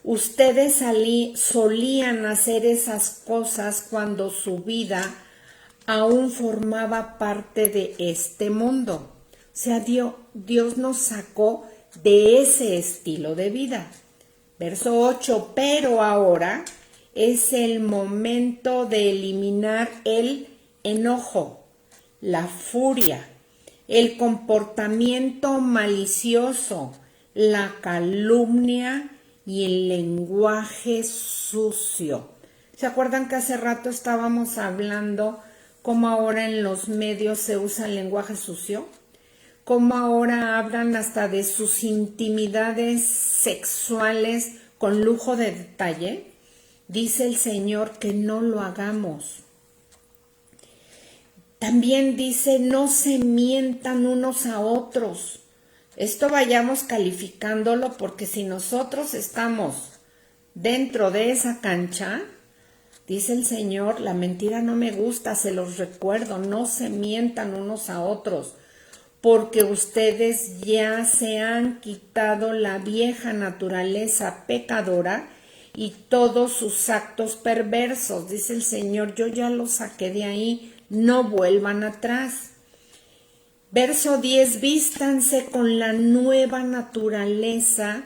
Ustedes solían hacer esas cosas cuando su vida aún formaba parte de este mundo. O sea, Dios nos sacó de ese estilo de vida. Verso 8, pero ahora es el momento de eliminar el enojo, la furia, el comportamiento malicioso, la calumnia y el lenguaje sucio. ¿Se acuerdan que hace rato estábamos hablando cómo ahora en los medios se usa el lenguaje sucio? Cómo ahora hablan hasta de sus intimidades sexuales con lujo de detalle. Dice el Señor que no lo hagamos. También dice, no se mientan unos a otros. Esto vayamos calificándolo porque si nosotros estamos dentro de esa cancha, dice el Señor, la mentira no me gusta, se los recuerdo, no se mientan unos a otros, porque ustedes ya se han quitado la vieja naturaleza pecadora y todos sus actos perversos. Dice el Señor, yo ya los saqué de ahí, no vuelvan atrás. Verso 10, vístanse con la nueva naturaleza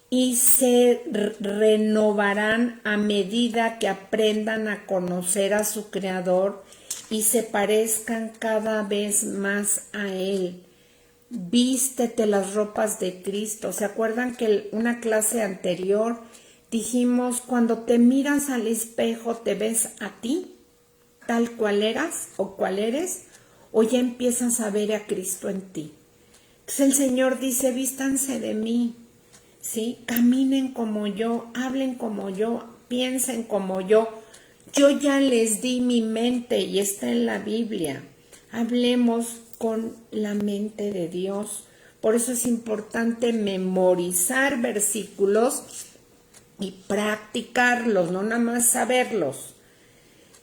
y se renovarán a medida que aprendan a conocer a su Creador y se parezcan cada vez más a Él. Vístete las ropas de Cristo. ¿Se acuerdan que una clase anterior dijimos, cuando te miras al espejo, te ves a ti, tal cual eras o cual eres? O ya empiezas a ver a Cristo en ti. Entonces el Señor dice, vístanse de mí, ¿sí? Caminen como yo, hablen como yo, piensen como yo. Yo ya les di mi mente y está en la Biblia. Hablemos con la mente de Dios. Por eso es importante memorizar versículos y practicarlos, no nada más saberlos.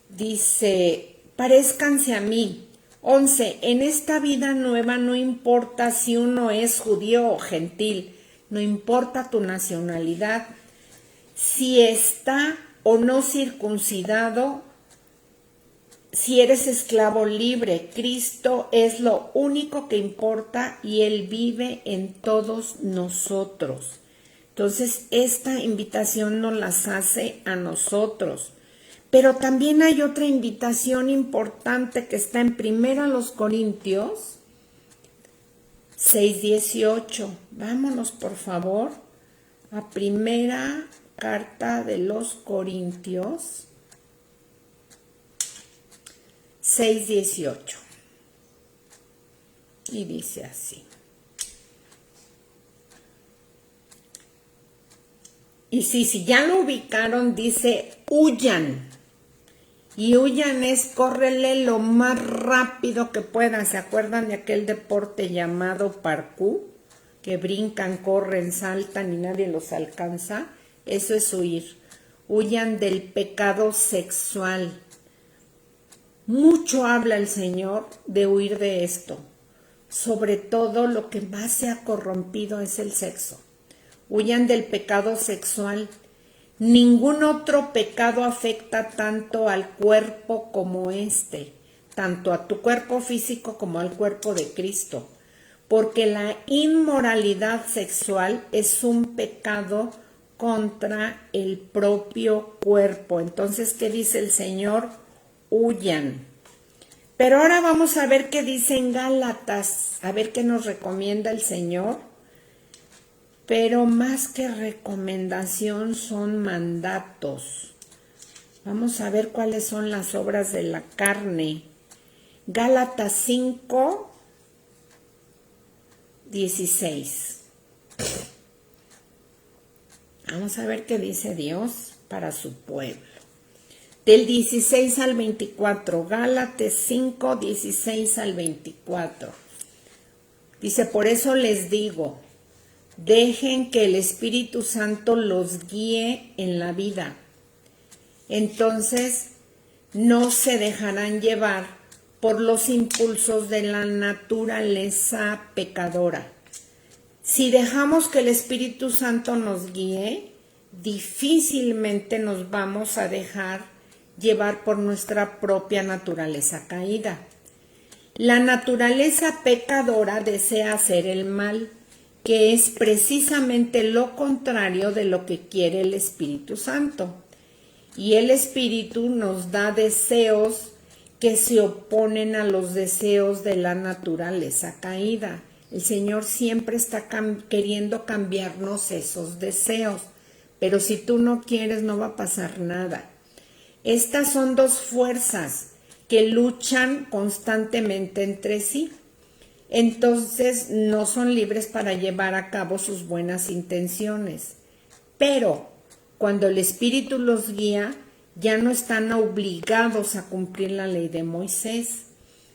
Dice, paréscanse a mí. 11. En esta vida nueva no importa si uno es judío o gentil, no importa tu nacionalidad, si está o no circuncidado, si eres esclavo libre, Cristo es lo único que importa y Él vive en todos nosotros. Entonces, esta invitación nos las hace a nosotros. Pero también hay otra invitación importante que está en 1 Corintios 6:18. Vámonos, por favor, a primera carta de los Corintios 6:18. Y dice así. Y si ya lo ubicaron, dice, huyan. Y huyan es córrele lo más rápido que puedan. ¿Se acuerdan de aquel deporte llamado parkour? Que brincan, corren, saltan y nadie los alcanza. Eso es huir. Huyan del pecado sexual. Mucho habla el Señor de huir de esto. Sobre todo lo que más se ha corrompido es el sexo. Huyan del pecado sexual. Ningún otro pecado afecta tanto al cuerpo como este, tanto a tu cuerpo físico como al cuerpo de Cristo, porque la inmoralidad sexual es un pecado contra el propio cuerpo. Entonces, ¿qué dice el Señor? Huyan. Pero ahora vamos a ver qué dice en Gálatas, a ver qué nos recomienda el Señor. Pero más que recomendación son mandatos. Vamos a ver cuáles son las obras de la carne. Gálatas 5, 16. Vamos a ver qué dice Dios para su pueblo. Del 16 al 24, Gálatas 5, 16 al 24. Dice, por eso les digo, dejen que el Espíritu Santo los guíe en la vida. Entonces, no se dejarán llevar por los impulsos de la naturaleza pecadora. Si dejamos que el Espíritu Santo nos guíe, difícilmente nos vamos a dejar llevar por nuestra propia naturaleza caída. La naturaleza pecadora desea hacer el mal, que es precisamente lo contrario de lo que quiere el Espíritu Santo. Y el Espíritu nos da deseos que se oponen a los deseos de la naturaleza caída. El Señor siempre está queriendo cambiarnos esos deseos, pero si tú no quieres no va a pasar nada. Estas son dos fuerzas que luchan constantemente entre sí. Entonces no son libres para llevar a cabo sus buenas intenciones. Pero cuando el Espíritu los guía, ya no están obligados a cumplir la ley de Moisés.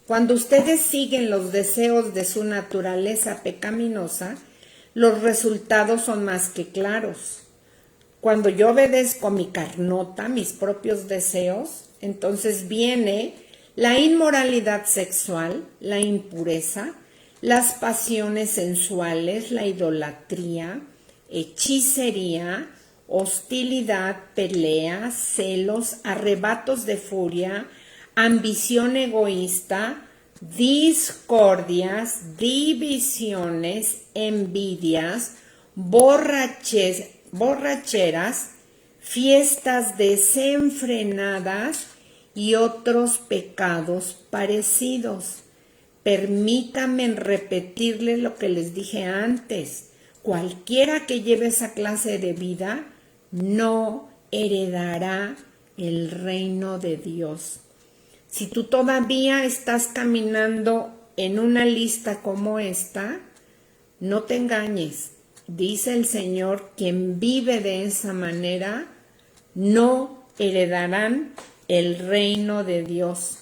Cuando ustedes siguen los deseos de su naturaleza pecaminosa, los resultados son más que claros. Cuando yo obedezco mi carnota, mis propios deseos, entonces viene la inmoralidad sexual, la impureza, las pasiones sensuales, la idolatría, hechicería, hostilidad, peleas, celos, arrebatos de furia, ambición egoísta, discordias, divisiones, envidias, borracheras, fiestas desenfrenadas y otros pecados parecidos. Permítanme repetirles lo que les dije antes. Cualquiera que lleve esa clase de vida no heredará el reino de Dios. Si tú todavía estás caminando en una lista como esta, no te engañes. Dice el Señor, quien vive de esa manera, no heredarán el reino de Dios.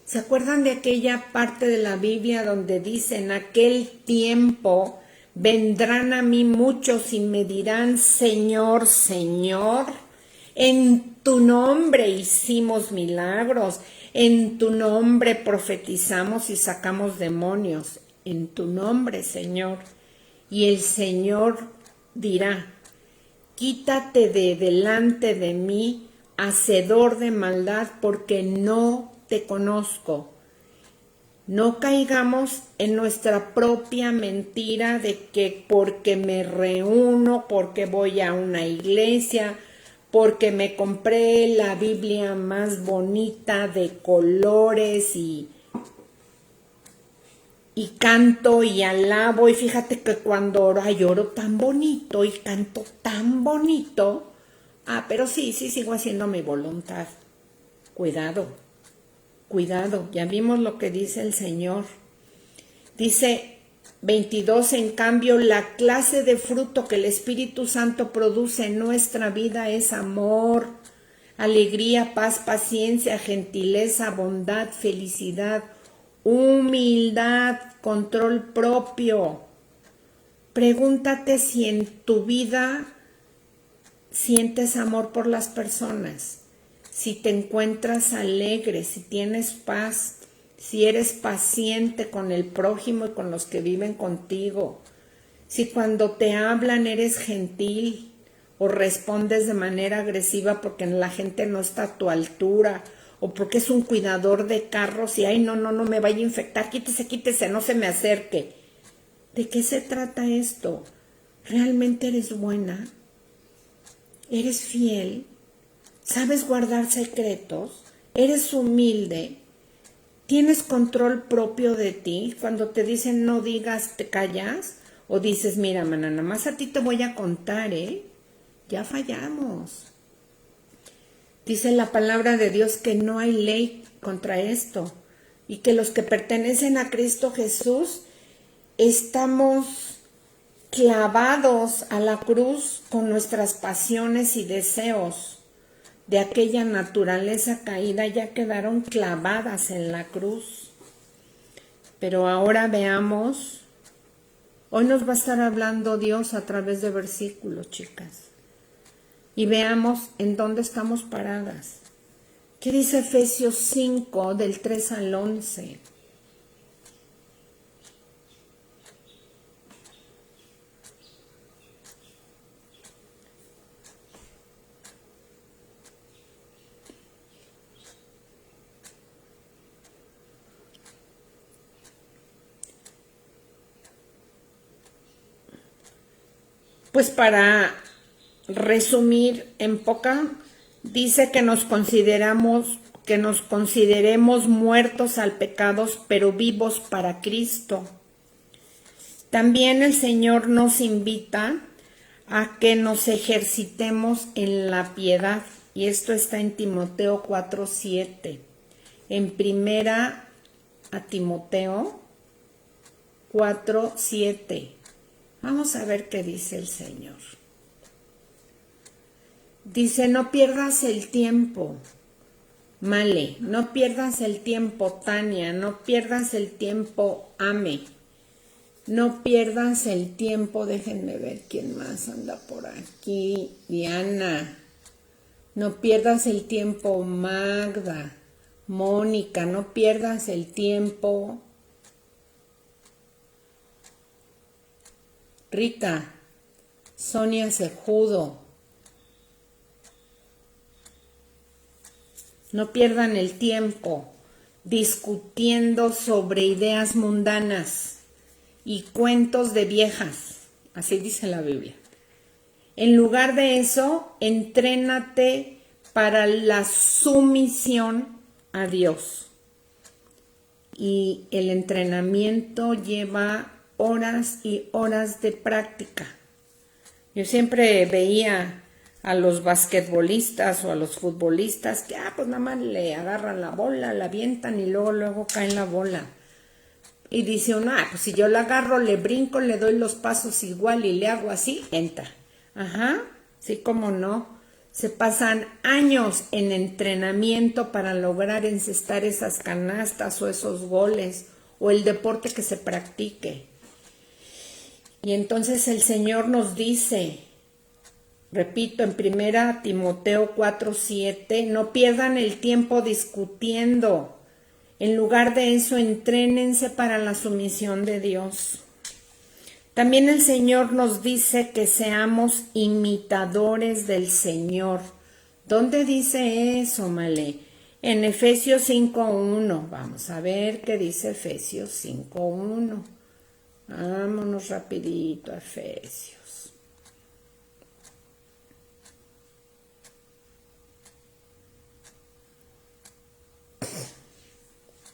¿Se acuerdan de aquella parte de la Biblia donde dice, en aquel tiempo vendrán a mí muchos y me dirán, Señor, Señor, en tu nombre hicimos milagros, en tu nombre profetizamos y sacamos demonios, en tu nombre, Señor. Y el Señor dirá, quítate de delante de mí, hacedor de maldad, porque no te conozco. No caigamos en nuestra propia mentira de que porque me reúno, porque voy a una iglesia, porque me compré la Biblia más bonita de colores y canto y alabo, y fíjate que cuando oro, ay, oro tan bonito y canto tan bonito. Pero sí, sigo haciendo mi voluntad. Cuidado, ya vimos lo que dice el Señor. Dice 22, en cambio, la clase de fruto que el Espíritu Santo produce en nuestra vida es amor, alegría, paz, paciencia, gentileza, bondad, felicidad, humildad, control propio. Pregúntate si en tu vida sientes amor por las personas, si te encuentras alegre, si tienes paz, si eres paciente con el prójimo y con los que viven contigo, si cuando te hablan eres gentil o respondes de manera agresiva porque la gente no está a tu altura, o porque es un cuidador de carros y, ay, no me vaya a infectar, quítese, no se me acerque. ¿De qué se trata esto? ¿Realmente eres buena? ¿Eres fiel? ¿Sabes guardar secretos? ¿Eres humilde? ¿Tienes control propio de ti? Cuando te dicen no digas, ¿te callas? O dices, mira, mana, nada más a ti te voy a contar, ya fallamos. Dice la palabra de Dios que no hay ley contra esto y que los que pertenecen a Cristo Jesús estamos clavados a la cruz con nuestras pasiones y deseos de aquella naturaleza caída, ya quedaron clavadas en la cruz. Pero ahora veamos, hoy nos va a estar hablando Dios a través de versículos, chicas. Y veamos en dónde estamos paradas. ¿Qué dice Efesios 5, del 3 al 11? Pues para resumir en poca, dice que nos consideremos muertos al pecado, pero vivos para Cristo. También el Señor nos invita a que nos ejercitemos en la piedad, y esto está en Timoteo 4:7. En primera a Timoteo 4:7. Vamos a ver qué dice el Señor. Dice, no pierdas el tiempo, Male, no pierdas el tiempo, Tania, no pierdas el tiempo, Ame, no pierdas el tiempo, déjenme ver quién más anda por aquí, Diana, no pierdas el tiempo, Magda, Mónica, no pierdas el tiempo, Rita, Sonia Cejudo. No pierdan el tiempo discutiendo sobre ideas mundanas y cuentos de viejas. Así dice la Biblia. En lugar de eso, entrénate para la sumisión a Dios. Y el entrenamiento lleva horas y horas de práctica. Yo siempre veía a los basquetbolistas o a los futbolistas que pues nada más le agarran la bola, la avientan y luego cae la bola. Y dice uno, pues si yo la agarro, le brinco, le doy los pasos igual y le hago así, entra. Ajá, sí, cómo no. Se pasan años en entrenamiento para lograr encestar esas canastas o esos goles o el deporte que se practique. Y entonces el Señor nos dice, repito, en 1 Timoteo 4:7, no pierdan el tiempo discutiendo. En lugar de eso, entrénense para la sumisión de Dios. También el Señor nos dice que seamos imitadores del Señor. ¿Dónde dice eso, Male? En Efesios 5:1. Vamos a ver qué dice Efesios 5:1. Vámonos rapidito a Efesios.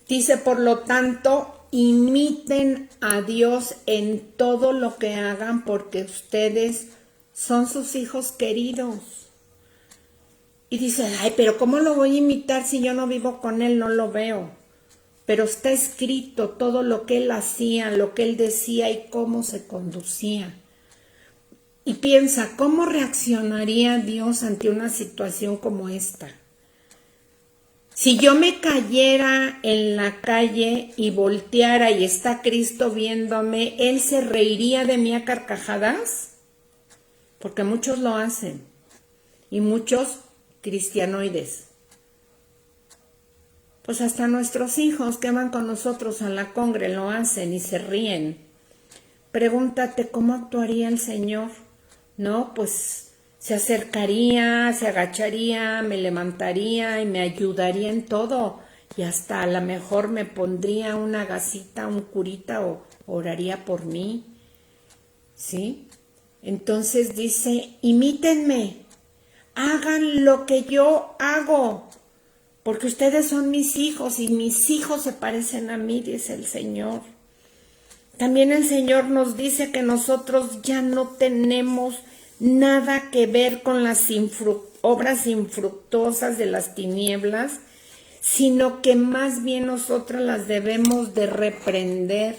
Dice, por lo tanto, imiten a Dios en todo lo que hagan porque ustedes son sus hijos queridos. Y dice, pero ¿cómo lo voy a imitar si yo no vivo con él, no lo veo? Pero está escrito todo lo que él hacía, lo que él decía y cómo se conducía. Y piensa, ¿cómo reaccionaría Dios ante una situación como esta? Si yo me cayera en la calle y volteara y está Cristo viéndome, ¿Él se reiría de mí a carcajadas? Porque muchos lo hacen, y muchos cristianoides. Pues hasta nuestros hijos que van con nosotros a la congre lo hacen y se ríen. Pregúntate, ¿cómo actuaría el Señor? No, pues Se acercaría, se agacharía, me levantaría y me ayudaría en todo. Y hasta a lo mejor me pondría una gasita, un curita o oraría por mí. ¿Sí? Entonces dice, imítenme, hagan lo que yo hago, porque ustedes son mis hijos y mis hijos se parecen a mí, dice el Señor. También el Señor nos dice que nosotros ya no tenemos nada que ver con las obras infructuosas de las tinieblas, sino que más bien nosotros las debemos de reprender.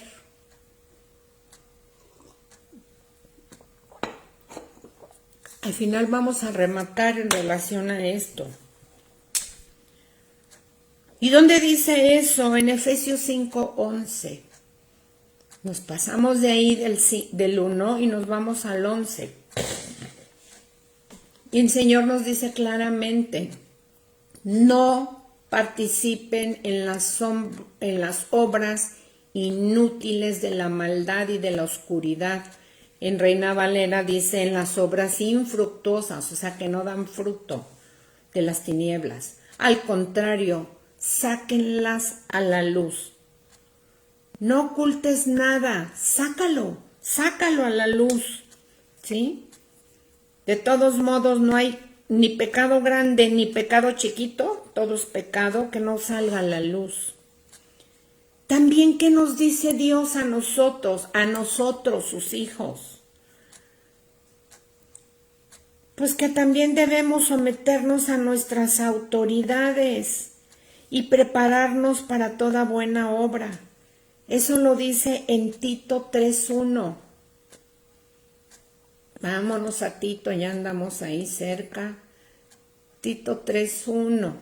Al final vamos a rematar en relación a esto. ¿Y dónde dice eso? En Efesios 5:11. Nos pasamos de ahí del 1 y nos vamos al 11. Y el Señor nos dice claramente, no participen en las obras inútiles de la maldad y de la oscuridad. En Reina Valera dice en las obras infructuosas, o sea que no dan fruto, de las tinieblas. Al contrario, sáquenlas a la luz. No ocultes nada, sácalo a la luz, ¿sí? De todos modos no hay ni pecado grande ni pecado chiquito, todo es pecado que no salga a la luz. También, ¿qué nos dice Dios a nosotros, sus hijos? Pues que también debemos someternos a nuestras autoridades y prepararnos para toda buena obra. Eso lo dice en Tito 3:1. Vámonos a Tito, ya andamos ahí cerca. Tito 3:1.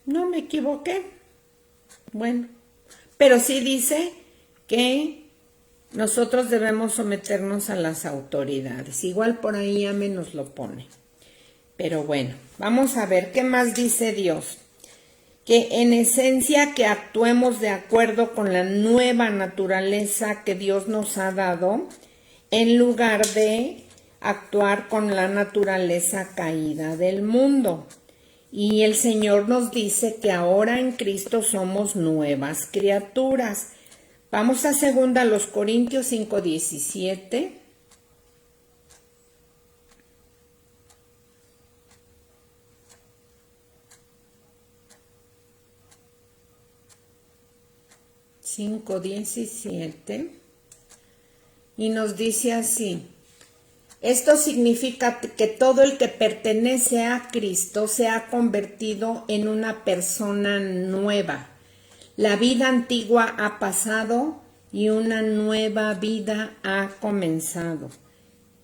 No me equivoqué. Bueno, pero sí dice que nosotros debemos someternos a las autoridades. Igual por ahí ya me nos lo pone. Pero bueno, vamos a ver qué más dice Dios. Que en esencia que actuemos de acuerdo con la nueva naturaleza que Dios nos ha dado, en lugar de actuar con la naturaleza caída del mundo. Y el Señor nos dice que ahora en Cristo somos nuevas criaturas. Vamos a 2 Corintios 5:17. Y nos dice así: esto significa que todo el que pertenece a Cristo se ha convertido en una persona nueva. La vida antigua ha pasado y una nueva vida ha comenzado.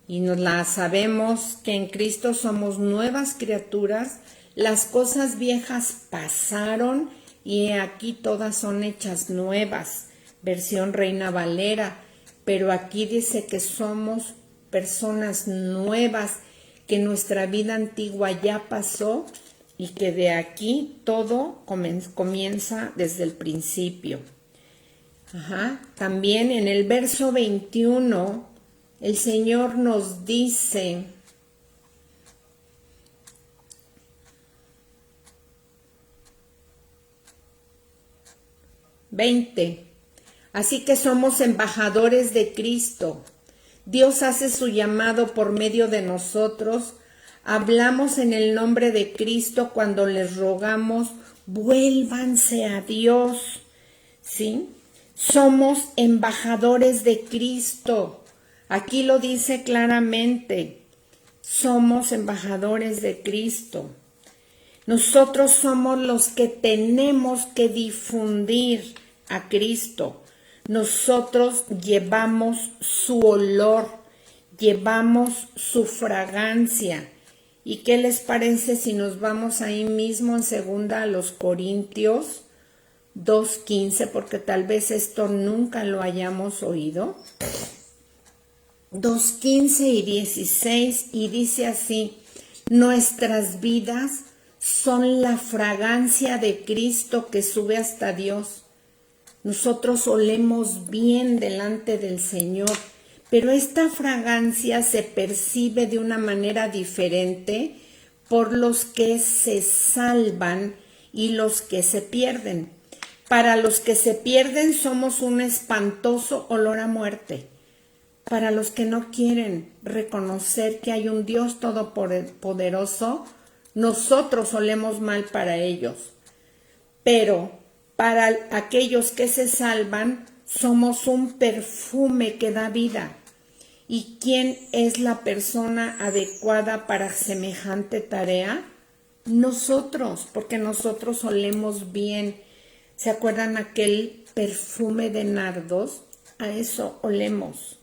Y nos la sabemos que en Cristo somos nuevas criaturas, las cosas viejas pasaron y aquí todas son hechas nuevas. Versión Reina Valera, pero aquí dice que somos personas nuevas, que nuestra vida antigua ya pasó y que de aquí todo comienza desde el principio. También en el verso 21, el Señor nos dice: así que somos embajadores de Cristo. Dios hace su llamado por medio de nosotros. Hablamos en el nombre de Cristo cuando les rogamos, vuélvanse a Dios. ¿Sí? Somos embajadores de Cristo. Aquí lo dice claramente. Somos embajadores de Cristo. Nosotros somos los que tenemos que difundir a Cristo. Nosotros llevamos su olor, llevamos su fragancia. ¿Y qué les parece si nos vamos ahí mismo en 2 Corintios 2:15? Porque tal vez esto nunca lo hayamos oído. 2:15 y 16, y dice así: Nuestras vidas son la fragancia de Cristo que sube hasta Dios. Nosotros olemos bien delante del Señor, pero esta fragancia se percibe de una manera diferente por los que se salvan y los que se pierden. Para los que se pierden somos un espantoso olor a muerte. Para los que no quieren reconocer que hay un Dios todopoderoso, nosotros olemos mal para ellos. Pero para aquellos que se salvan, somos un perfume que da vida. ¿Y quién es la persona adecuada para semejante tarea? Nosotros, porque nosotros olemos bien. ¿Se acuerdan aquel perfume de nardos? A eso olemos.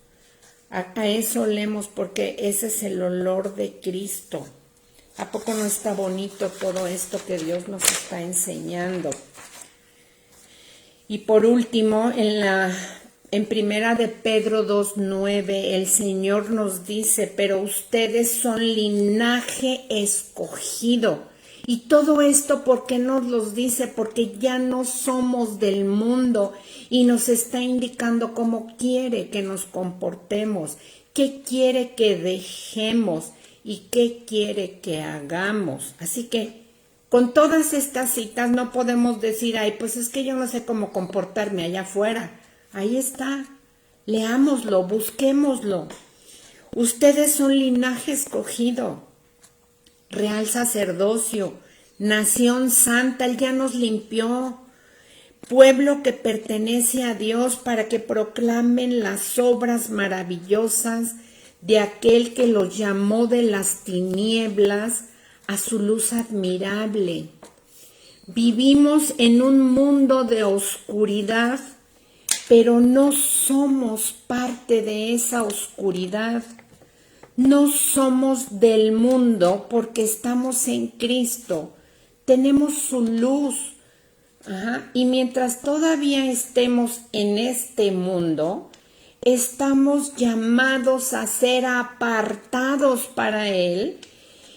A eso olemos porque ese es el olor de Cristo. ¿A poco no está bonito todo esto que Dios nos está enseñando? Y por último, en primera de Pedro 2:9, el Señor nos dice, pero ustedes son linaje escogido. Y todo esto, ¿por qué nos los dice? Porque ya no somos del mundo y nos está indicando cómo quiere que nos comportemos, qué quiere que dejemos y qué quiere que hagamos. Así que con todas estas citas no podemos decir, ay, pues es que yo no sé cómo comportarme allá afuera. Ahí está, leámoslo, busquémoslo. Ustedes son linaje escogido, real sacerdocio, nación santa, Él ya nos limpió, pueblo que pertenece a Dios para que proclamen las obras maravillosas de aquel que los llamó de las tinieblas a su luz admirable. Vivimos en un mundo de oscuridad, pero no somos parte de esa oscuridad. No somos del mundo porque estamos en Cristo. Tenemos su luz. Y mientras todavía estemos en este mundo, estamos llamados a ser apartados para Él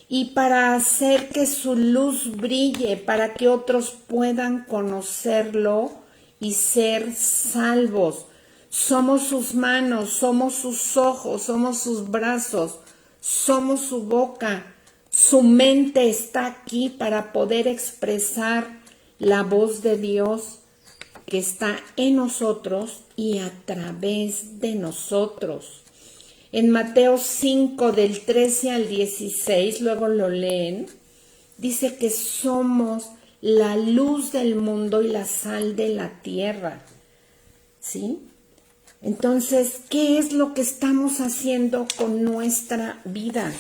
y para hacer que su luz brille, para que otros puedan conocerlo y ser salvos. Somos sus manos, somos sus ojos, somos sus brazos, somos su boca. Su mente está aquí para poder expresar la voz de Dios que está en nosotros y a través de nosotros. En Mateo 5, del 13 al 16, luego lo leen, dice que somos la luz del mundo y la sal de la tierra. ¿Sí? Entonces, ¿qué es lo que estamos haciendo con nuestra vida?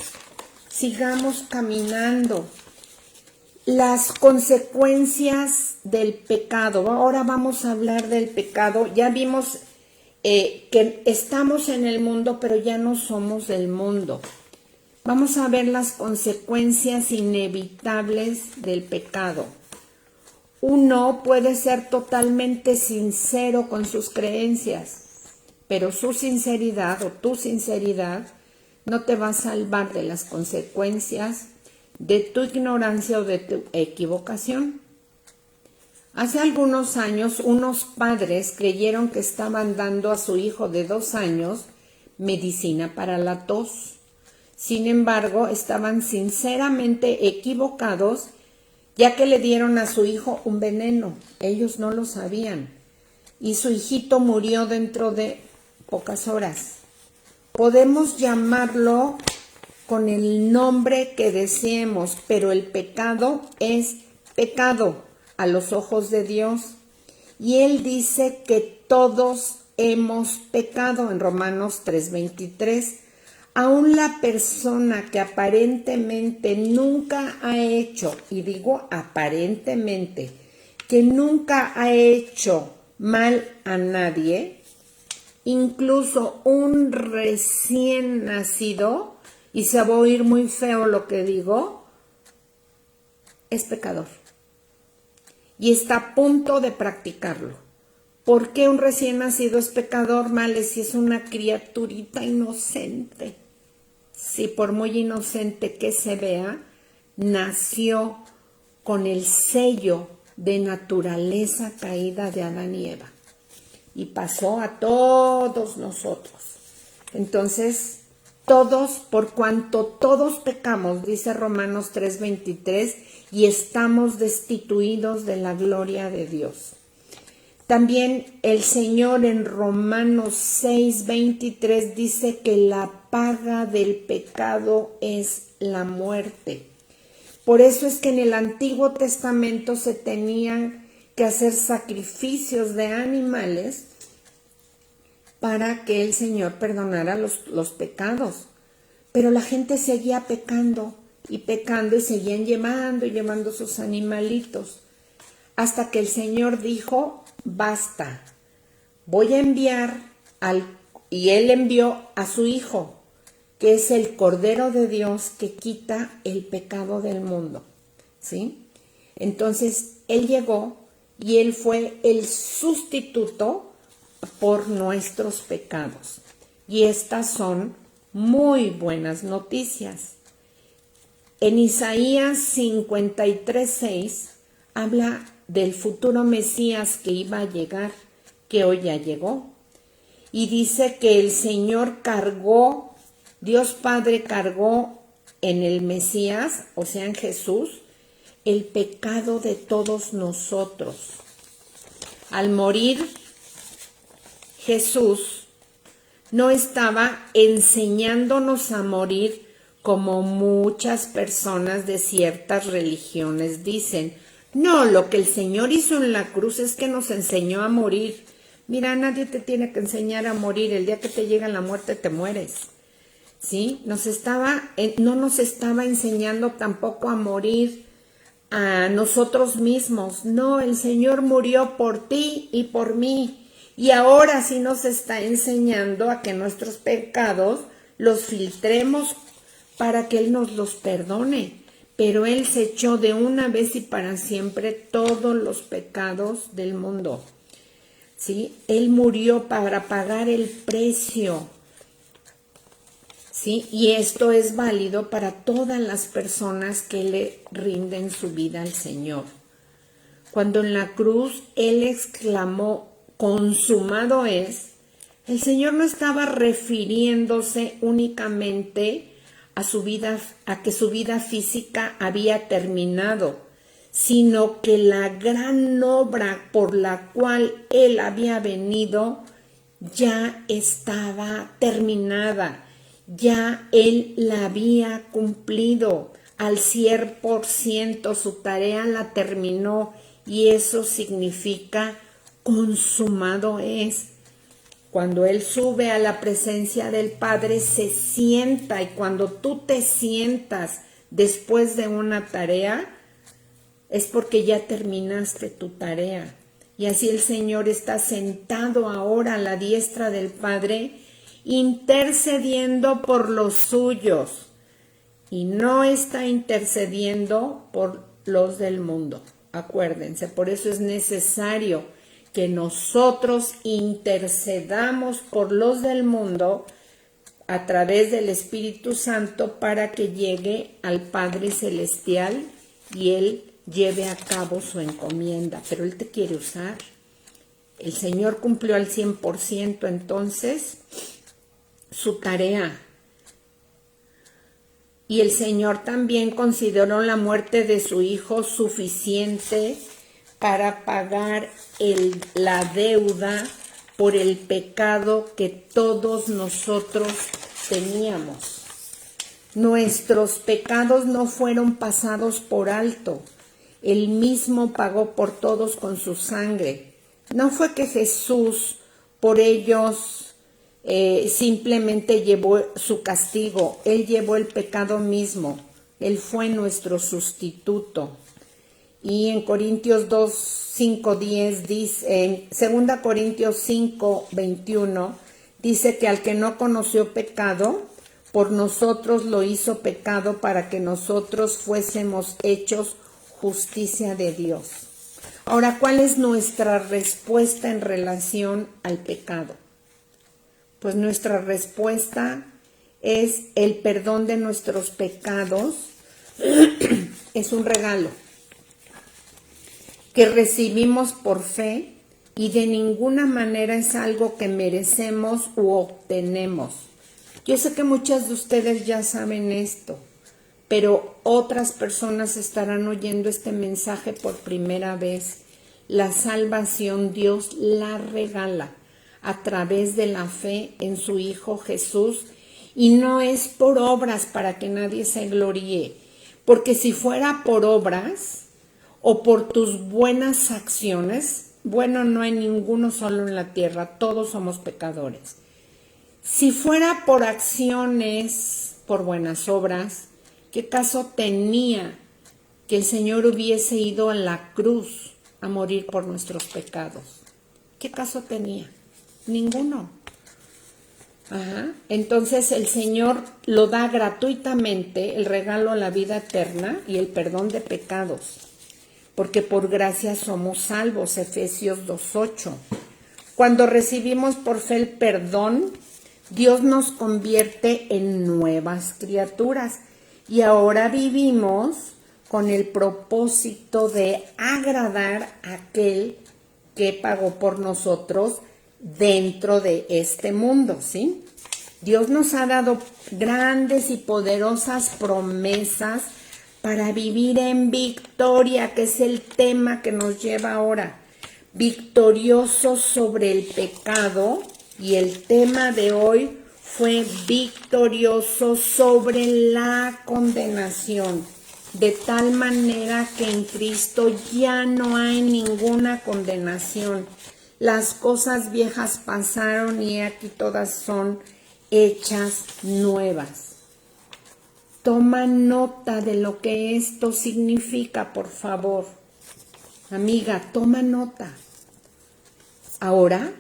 Sigamos caminando. Las consecuencias del pecado. Ahora vamos a hablar del pecado. Ya vimos que estamos en el mundo, pero ya no somos del mundo. Vamos a ver las consecuencias inevitables del pecado. Uno puede ser totalmente sincero con sus creencias, pero su sinceridad o tu sinceridad no te va a salvar de las consecuencias de tu ignorancia o de tu equivocación. Hace algunos años, unos padres creyeron que estaban dando a su hijo de 2 años medicina para la tos. Sin embargo, estaban sinceramente equivocados, ya que le dieron a su hijo un veneno. Ellos no lo sabían. Y su hijito murió dentro de pocas horas. Podemos llamarlo con el nombre que deseemos, pero el pecado es pecado a los ojos de Dios. Y Él dice que todos hemos pecado en Romanos 3:23. Aún la persona que aparentemente nunca ha hecho, y digo aparentemente, que nunca ha hecho mal a nadie, incluso un recién nacido, y se va a oír muy feo lo que digo, es pecador. Y está a punto de practicarlo. ¿Por qué un recién nacido es pecador, Male, si es una criaturita inocente? si por muy inocente que se vea, nació con el sello de naturaleza caída de Adán y Eva. Y pasó a todos nosotros. Entonces, todos, por cuanto todos pecamos, dice Romanos 3:23, y estamos destituidos de la gloria de Dios. También el Señor en Romanos 6:23 dice que la paga del pecado es la muerte. Por eso es que en el Antiguo Testamento se tenían que hacer sacrificios de animales para que el Señor perdonara los pecados. Pero la gente seguía pecando y seguían llevando sus animalitos. Hasta que el Señor dijo, basta, voy a enviar y Él envió a su Hijo, que es el Cordero de Dios que quita el pecado del mundo, ¿sí? Entonces, Él llegó y Él fue el sustituto por nuestros pecados. Y estas son muy buenas noticias. En Isaías 53:6 habla del futuro Mesías que iba a llegar, que hoy ya llegó. Y dice que el Señor cargó, Dios Padre cargó en el Mesías, o sea en Jesús, el pecado de todos nosotros. Al morir, Jesús no estaba enseñándonos a morir como muchas personas de ciertas religiones dicen. No, lo que el Señor hizo en la cruz es que nos enseñó a morir. Mira, nadie te tiene que enseñar a morir. El día que te llega la muerte te mueres. ¿Sí? No nos estaba enseñando tampoco a morir a nosotros mismos. No, el Señor murió por ti y por mí. Y ahora sí nos está enseñando a que nuestros pecados los filtremos para que Él nos los perdone. Pero Él se echó de una vez y para siempre todos los pecados del mundo. ¿Sí? Él murió para pagar el precio. ¿Sí? Y esto es válido para todas las personas que le rinden su vida al Señor. Cuando en la cruz Él exclamó, consumado es, el Señor no estaba refiriéndose únicamente a que su vida física había terminado, sino que la gran obra por la cual Él había venido ya estaba terminada, ya Él la había cumplido al 100%, su tarea la terminó y eso significa consumado es. Cuando Él sube a la presencia del Padre, se sienta, y cuando tú te sientas después de una tarea, es porque ya terminaste tu tarea. Y así el Señor está sentado ahora a la diestra del Padre, intercediendo por los suyos, y no está intercediendo por los del mundo. Acuérdense, por eso es necesario que nosotros intercedamos por los del mundo a través del Espíritu Santo para que llegue al Padre Celestial y Él lleve a cabo su encomienda. Pero Él te quiere usar. El Señor cumplió al 100% entonces su tarea. Y el Señor también consideró la muerte de su Hijo suficiente para pagar la deuda por el pecado que todos nosotros teníamos. Nuestros pecados no fueron pasados por alto. Él mismo pagó por todos con su sangre. No fue que Jesús por ellos simplemente llevó su castigo. Él llevó el pecado mismo. Él fue nuestro sustituto. Y en Corintios 2:5-10 dice, en 2 Corintios 5:21 dice que al que no conoció pecado, por nosotros lo hizo pecado para que nosotros fuésemos hechos justicia de Dios. Ahora, ¿cuál es nuestra respuesta en relación al pecado? Pues nuestra respuesta es el perdón de nuestros pecados. Es un regalo que recibimos por fe y de ninguna manera es algo que merecemos u obtenemos. Yo sé que muchas de ustedes ya saben esto, pero otras personas estarán oyendo este mensaje por primera vez. La salvación Dios la regala a través de la fe en su Hijo Jesús y no es por obras para que nadie se gloríe, porque si fuera por obras o por tus buenas acciones, bueno, no hay ninguno solo en la tierra, todos somos pecadores. Si fuera por acciones, por buenas obras, ¿qué caso tenía que el Señor hubiese ido a la cruz a morir por nuestros pecados? ¿Qué caso tenía? Ninguno. Entonces el Señor lo da gratuitamente, el regalo a la vida eterna y el perdón de pecados, porque por gracia somos salvos, Efesios 2:8. Cuando recibimos por fe el perdón, Dios nos convierte en nuevas criaturas y ahora vivimos con el propósito de agradar a aquel que pagó por nosotros dentro de este mundo, ¿sí? Dios nos ha dado grandes y poderosas promesas para vivir en victoria, que es el tema que nos lleva ahora. Victoriosos sobre el pecado, y el tema de hoy fue victorioso sobre la condenación, de tal manera que en Cristo ya no hay ninguna condenación. Las cosas viejas pasaron y aquí todas son hechas nuevas. Toma nota de lo que esto significa, por favor. Amiga, toma nota. Ahora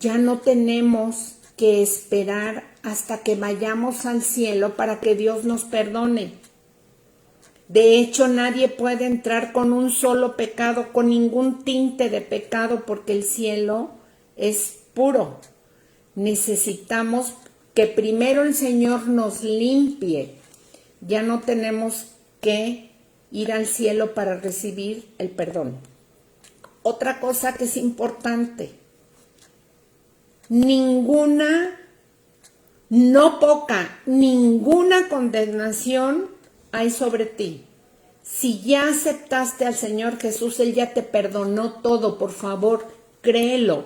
ya no tenemos que esperar hasta que vayamos al cielo para que Dios nos perdone. De hecho, nadie puede entrar con un solo pecado, con ningún tinte de pecado, porque el cielo es puro. Necesitamos que primero el Señor nos limpie. Ya no tenemos que ir al cielo para recibir el perdón. Otra cosa que es importante, ninguna condenación hay sobre ti. Si ya aceptaste al Señor Jesús, Él ya te perdonó todo. Por favor, créelo,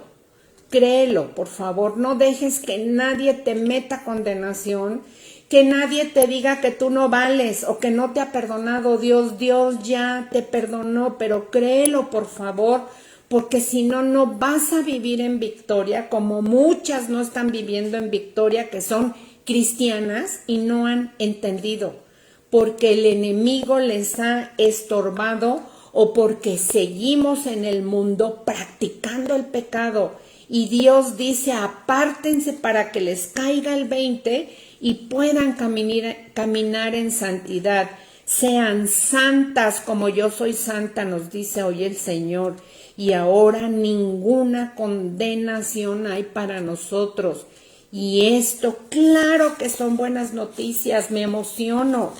por favor. No dejes que nadie te meta condenación, que nadie te diga que tú no vales o que no te ha perdonado Dios. Dios ya te perdonó, pero créelo, por favor, porque si no, no vas a vivir en victoria, como muchas no están viviendo en victoria, que son cristianas y no han entendido, porque el enemigo les ha estorbado o porque seguimos en el mundo practicando el pecado. Y Dios dice, apártense para que les caiga el 20 y puedan caminar en santidad. Sean santas como yo soy santa, nos dice hoy el Señor. Y ahora ninguna condenación hay para nosotros. Y esto, claro que son buenas noticias, me emociono.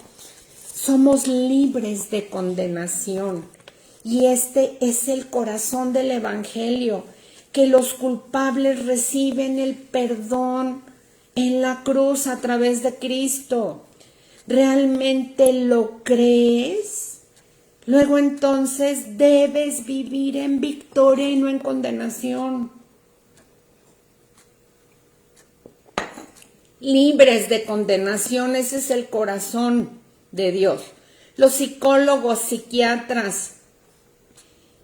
Somos libres de condenación. Y este es el corazón del Evangelio, que los culpables reciben el perdón en la cruz a través de Cristo. ¿Realmente lo crees? Luego entonces debes vivir en victoria y no en condenación. Libres de condenación, ese es el corazón de Dios. Los psicólogos, psiquiatras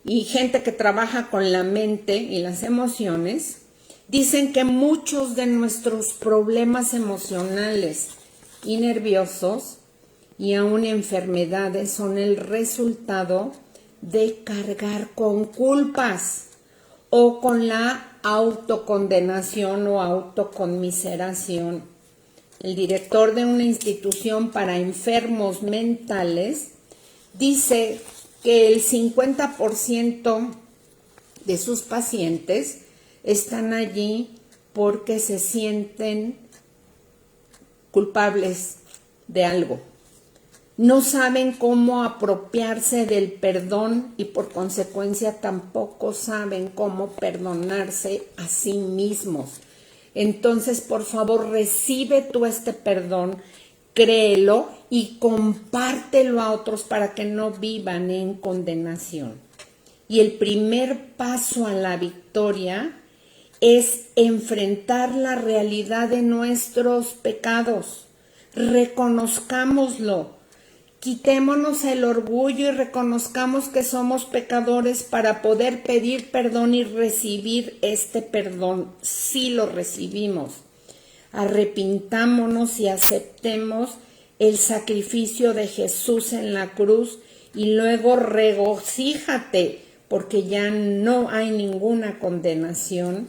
y gente que trabaja con la mente y las emociones dicen que muchos de nuestros problemas emocionales y nerviosos y aún enfermedades son el resultado de cargar con culpas o con la autocondenación o autoconmiseración. El director de una institución para enfermos mentales dice que el 50% de sus pacientes están allí porque se sienten culpables de algo. No saben cómo apropiarse del perdón y por consecuencia tampoco saben cómo perdonarse a sí mismos. Entonces, por favor, recibe tú este perdón, créelo y compártelo a otros para que no vivan en condenación. Y el primer paso a la victoria es enfrentar la realidad de nuestros pecados. Reconozcámoslo. Quitémonos el orgullo y reconozcamos que somos pecadores para poder pedir perdón y recibir este perdón. Sí lo recibimos. Arrepintámonos y aceptemos el sacrificio de Jesús en la cruz y luego regocíjate porque ya no hay ninguna condenación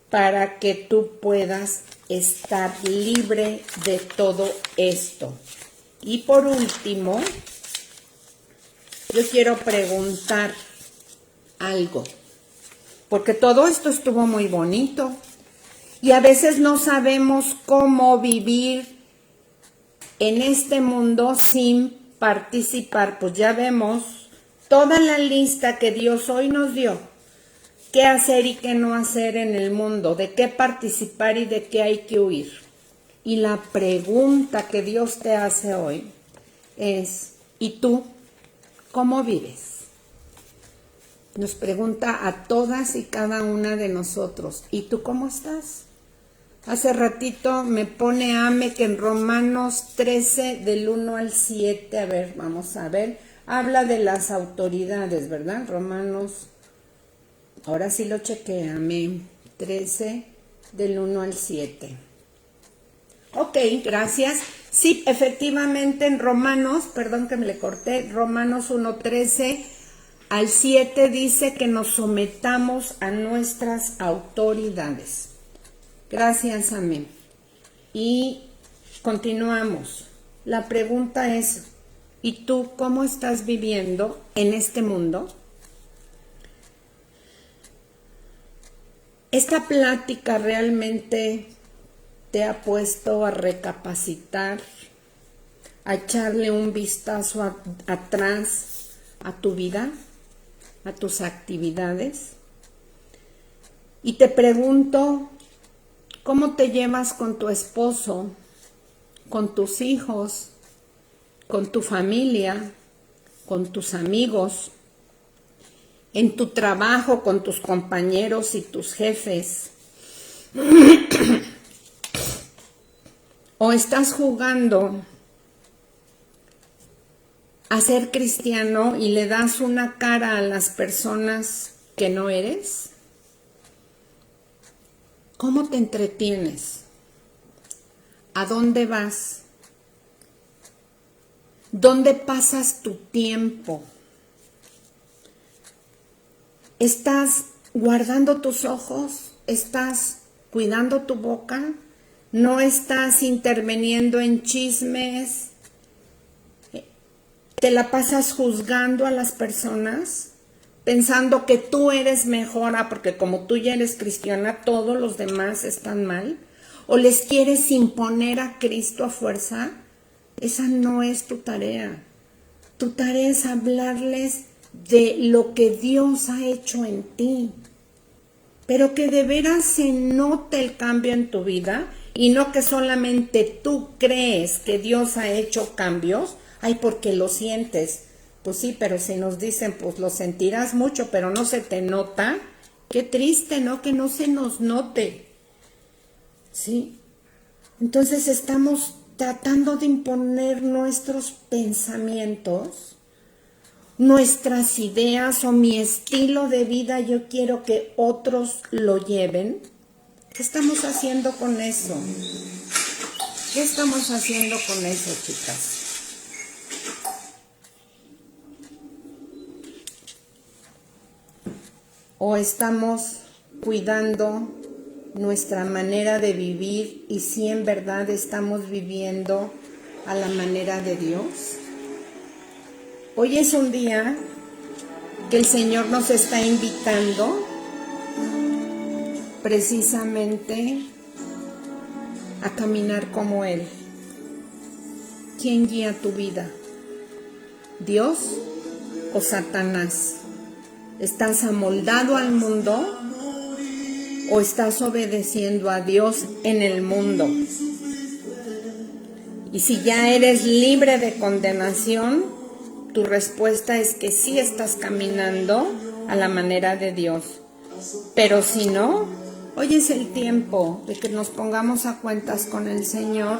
para que tú puedas estar libre de todo esto. Y por último, yo quiero preguntar algo, porque todo esto estuvo muy bonito y a veces no sabemos cómo vivir en este mundo sin participar. Pues ya vemos toda la lista que Dios hoy nos dio, qué hacer y qué no hacer en el mundo, de qué participar y de qué hay que huir. Y la pregunta que Dios te hace hoy es, ¿y tú cómo vives? Nos pregunta a todas y cada una de nosotros, ¿y tú cómo estás? Hace ratito me pone Ame que en Romanos 13 del 1 al 7, a ver, vamos a ver, habla de las autoridades, ¿verdad? Romanos, ahora sí lo chequeé, Ame 13 del 1 al 7. Ok, gracias. Sí, efectivamente en Romanos, perdón que me le corté, Romanos 1:13 al 7 dice que nos sometamos a nuestras autoridades. Gracias, amén. Y continuamos. La pregunta es, ¿y tú cómo estás viviendo en este mundo? Esta plática realmente te ha puesto a recapacitar, a echarle un vistazo atrás a tu vida, a tus actividades. Y te pregunto, ¿cómo te llevas con tu esposo, con tus hijos, con tu familia, con tus amigos, en tu trabajo, con tus compañeros y tus jefes? ¿O estás jugando a ser cristiano y le das una cara a las personas que no eres? ¿Cómo te entretienes? ¿A dónde vas? ¿Dónde pasas tu tiempo? ¿Estás guardando tus ojos? ¿Estás cuidando tu boca? ¿No estás interviniendo en chismes? ¿Te la pasas juzgando a las personas? Pensando que tú eres mejor, porque como tú ya eres cristiana, todos los demás están mal. ¿O les quieres imponer a Cristo a fuerza? Esa no es tu tarea. Tu tarea es hablarles de lo que Dios ha hecho en ti. Pero que de veras se note el cambio en tu vida y no que solamente tú crees que Dios ha hecho cambios. Ay, porque lo sientes. Pues sí, pero si nos dicen, pues lo sentirás mucho, pero no se te nota. Qué triste, ¿no? Que no se nos note. ¿Sí? Entonces estamos tratando de imponer nuestros pensamientos, nuestras ideas o mi estilo de vida. Yo quiero que otros lo lleven. ¿Qué estamos haciendo con eso? ¿Qué estamos haciendo con eso, chicas? ¿O estamos cuidando nuestra manera de vivir y si en verdad estamos viviendo a la manera de Dios? Hoy es un día que el Señor nos está invitando precisamente a caminar como Él. ¿quién guía tu vida? ¿Dios o Satanás? ¿Estás amoldado al mundo o estás obedeciendo a Dios en el mundo? Y si ya eres libre de condenación, tu respuesta es que sí estás caminando a la manera de Dios. Pero si no, hoy es el tiempo de que nos pongamos a cuentas con el Señor,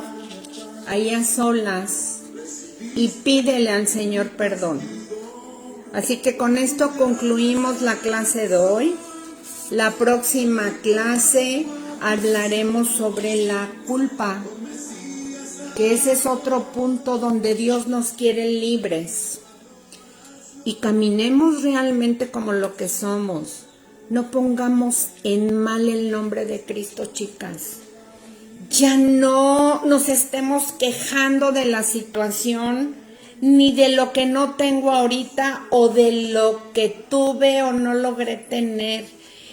ahí a solas, y pídele al Señor perdón. Así que con esto concluimos la clase de hoy. La próxima clase hablaremos sobre la culpa, que ese es otro punto donde Dios nos quiere libres. Y caminemos realmente como lo que somos. No pongamos en mal el nombre de Cristo, chicas. Ya no nos estemos quejando de la situación, ni de lo que no tengo ahorita, o de lo que tuve o no logré tener.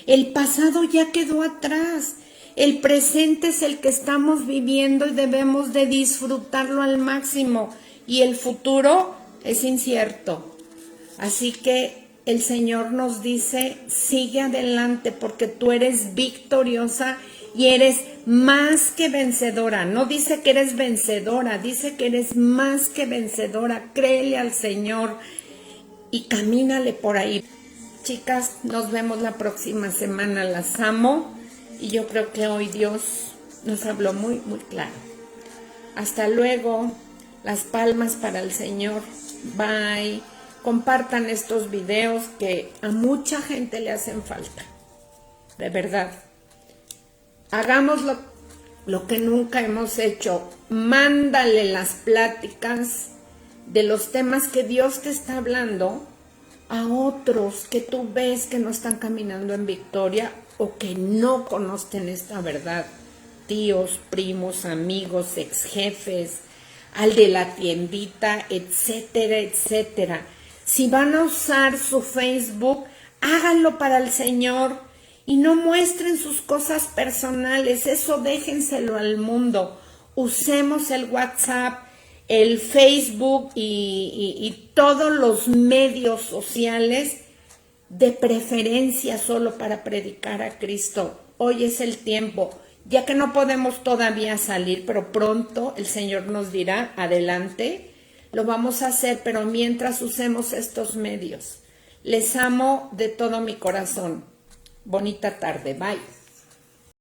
El pasado ya quedó atrás. El presente es el que estamos viviendo y debemos de disfrutarlo al máximo. Y el futuro es incierto. Así que el Señor nos dice, sigue adelante porque tú eres victoriosa y eres más que vencedora. No dice que eres vencedora, dice que eres más que vencedora. Créele al Señor y camínale por ahí. Chicas, nos vemos la próxima semana. Las amo y yo creo que hoy Dios nos habló muy, muy claro. Hasta luego. Las palmas para el Señor. Bye. Compartan estos videos que a mucha gente le hacen falta. De verdad. Hagamos lo que nunca hemos hecho. Mándale las pláticas de los temas que Dios te está hablando a otros que tú ves que no están caminando en victoria o que no conocen esta verdad. Tíos, primos, amigos, ex jefes, al de la tiendita, etcétera, etcétera. Si van a usar su Facebook, háganlo para el Señor y no muestren sus cosas personales. Eso déjenselo al mundo. Usemos el WhatsApp, el Facebook y todos los medios sociales, de preferencia solo para predicar a Cristo. Hoy es el tiempo, ya que no podemos todavía salir, pero pronto el Señor nos dirá, adelante, lo vamos a hacer, pero mientras usemos estos medios. Les amo de todo mi corazón. Bonita tarde, bye.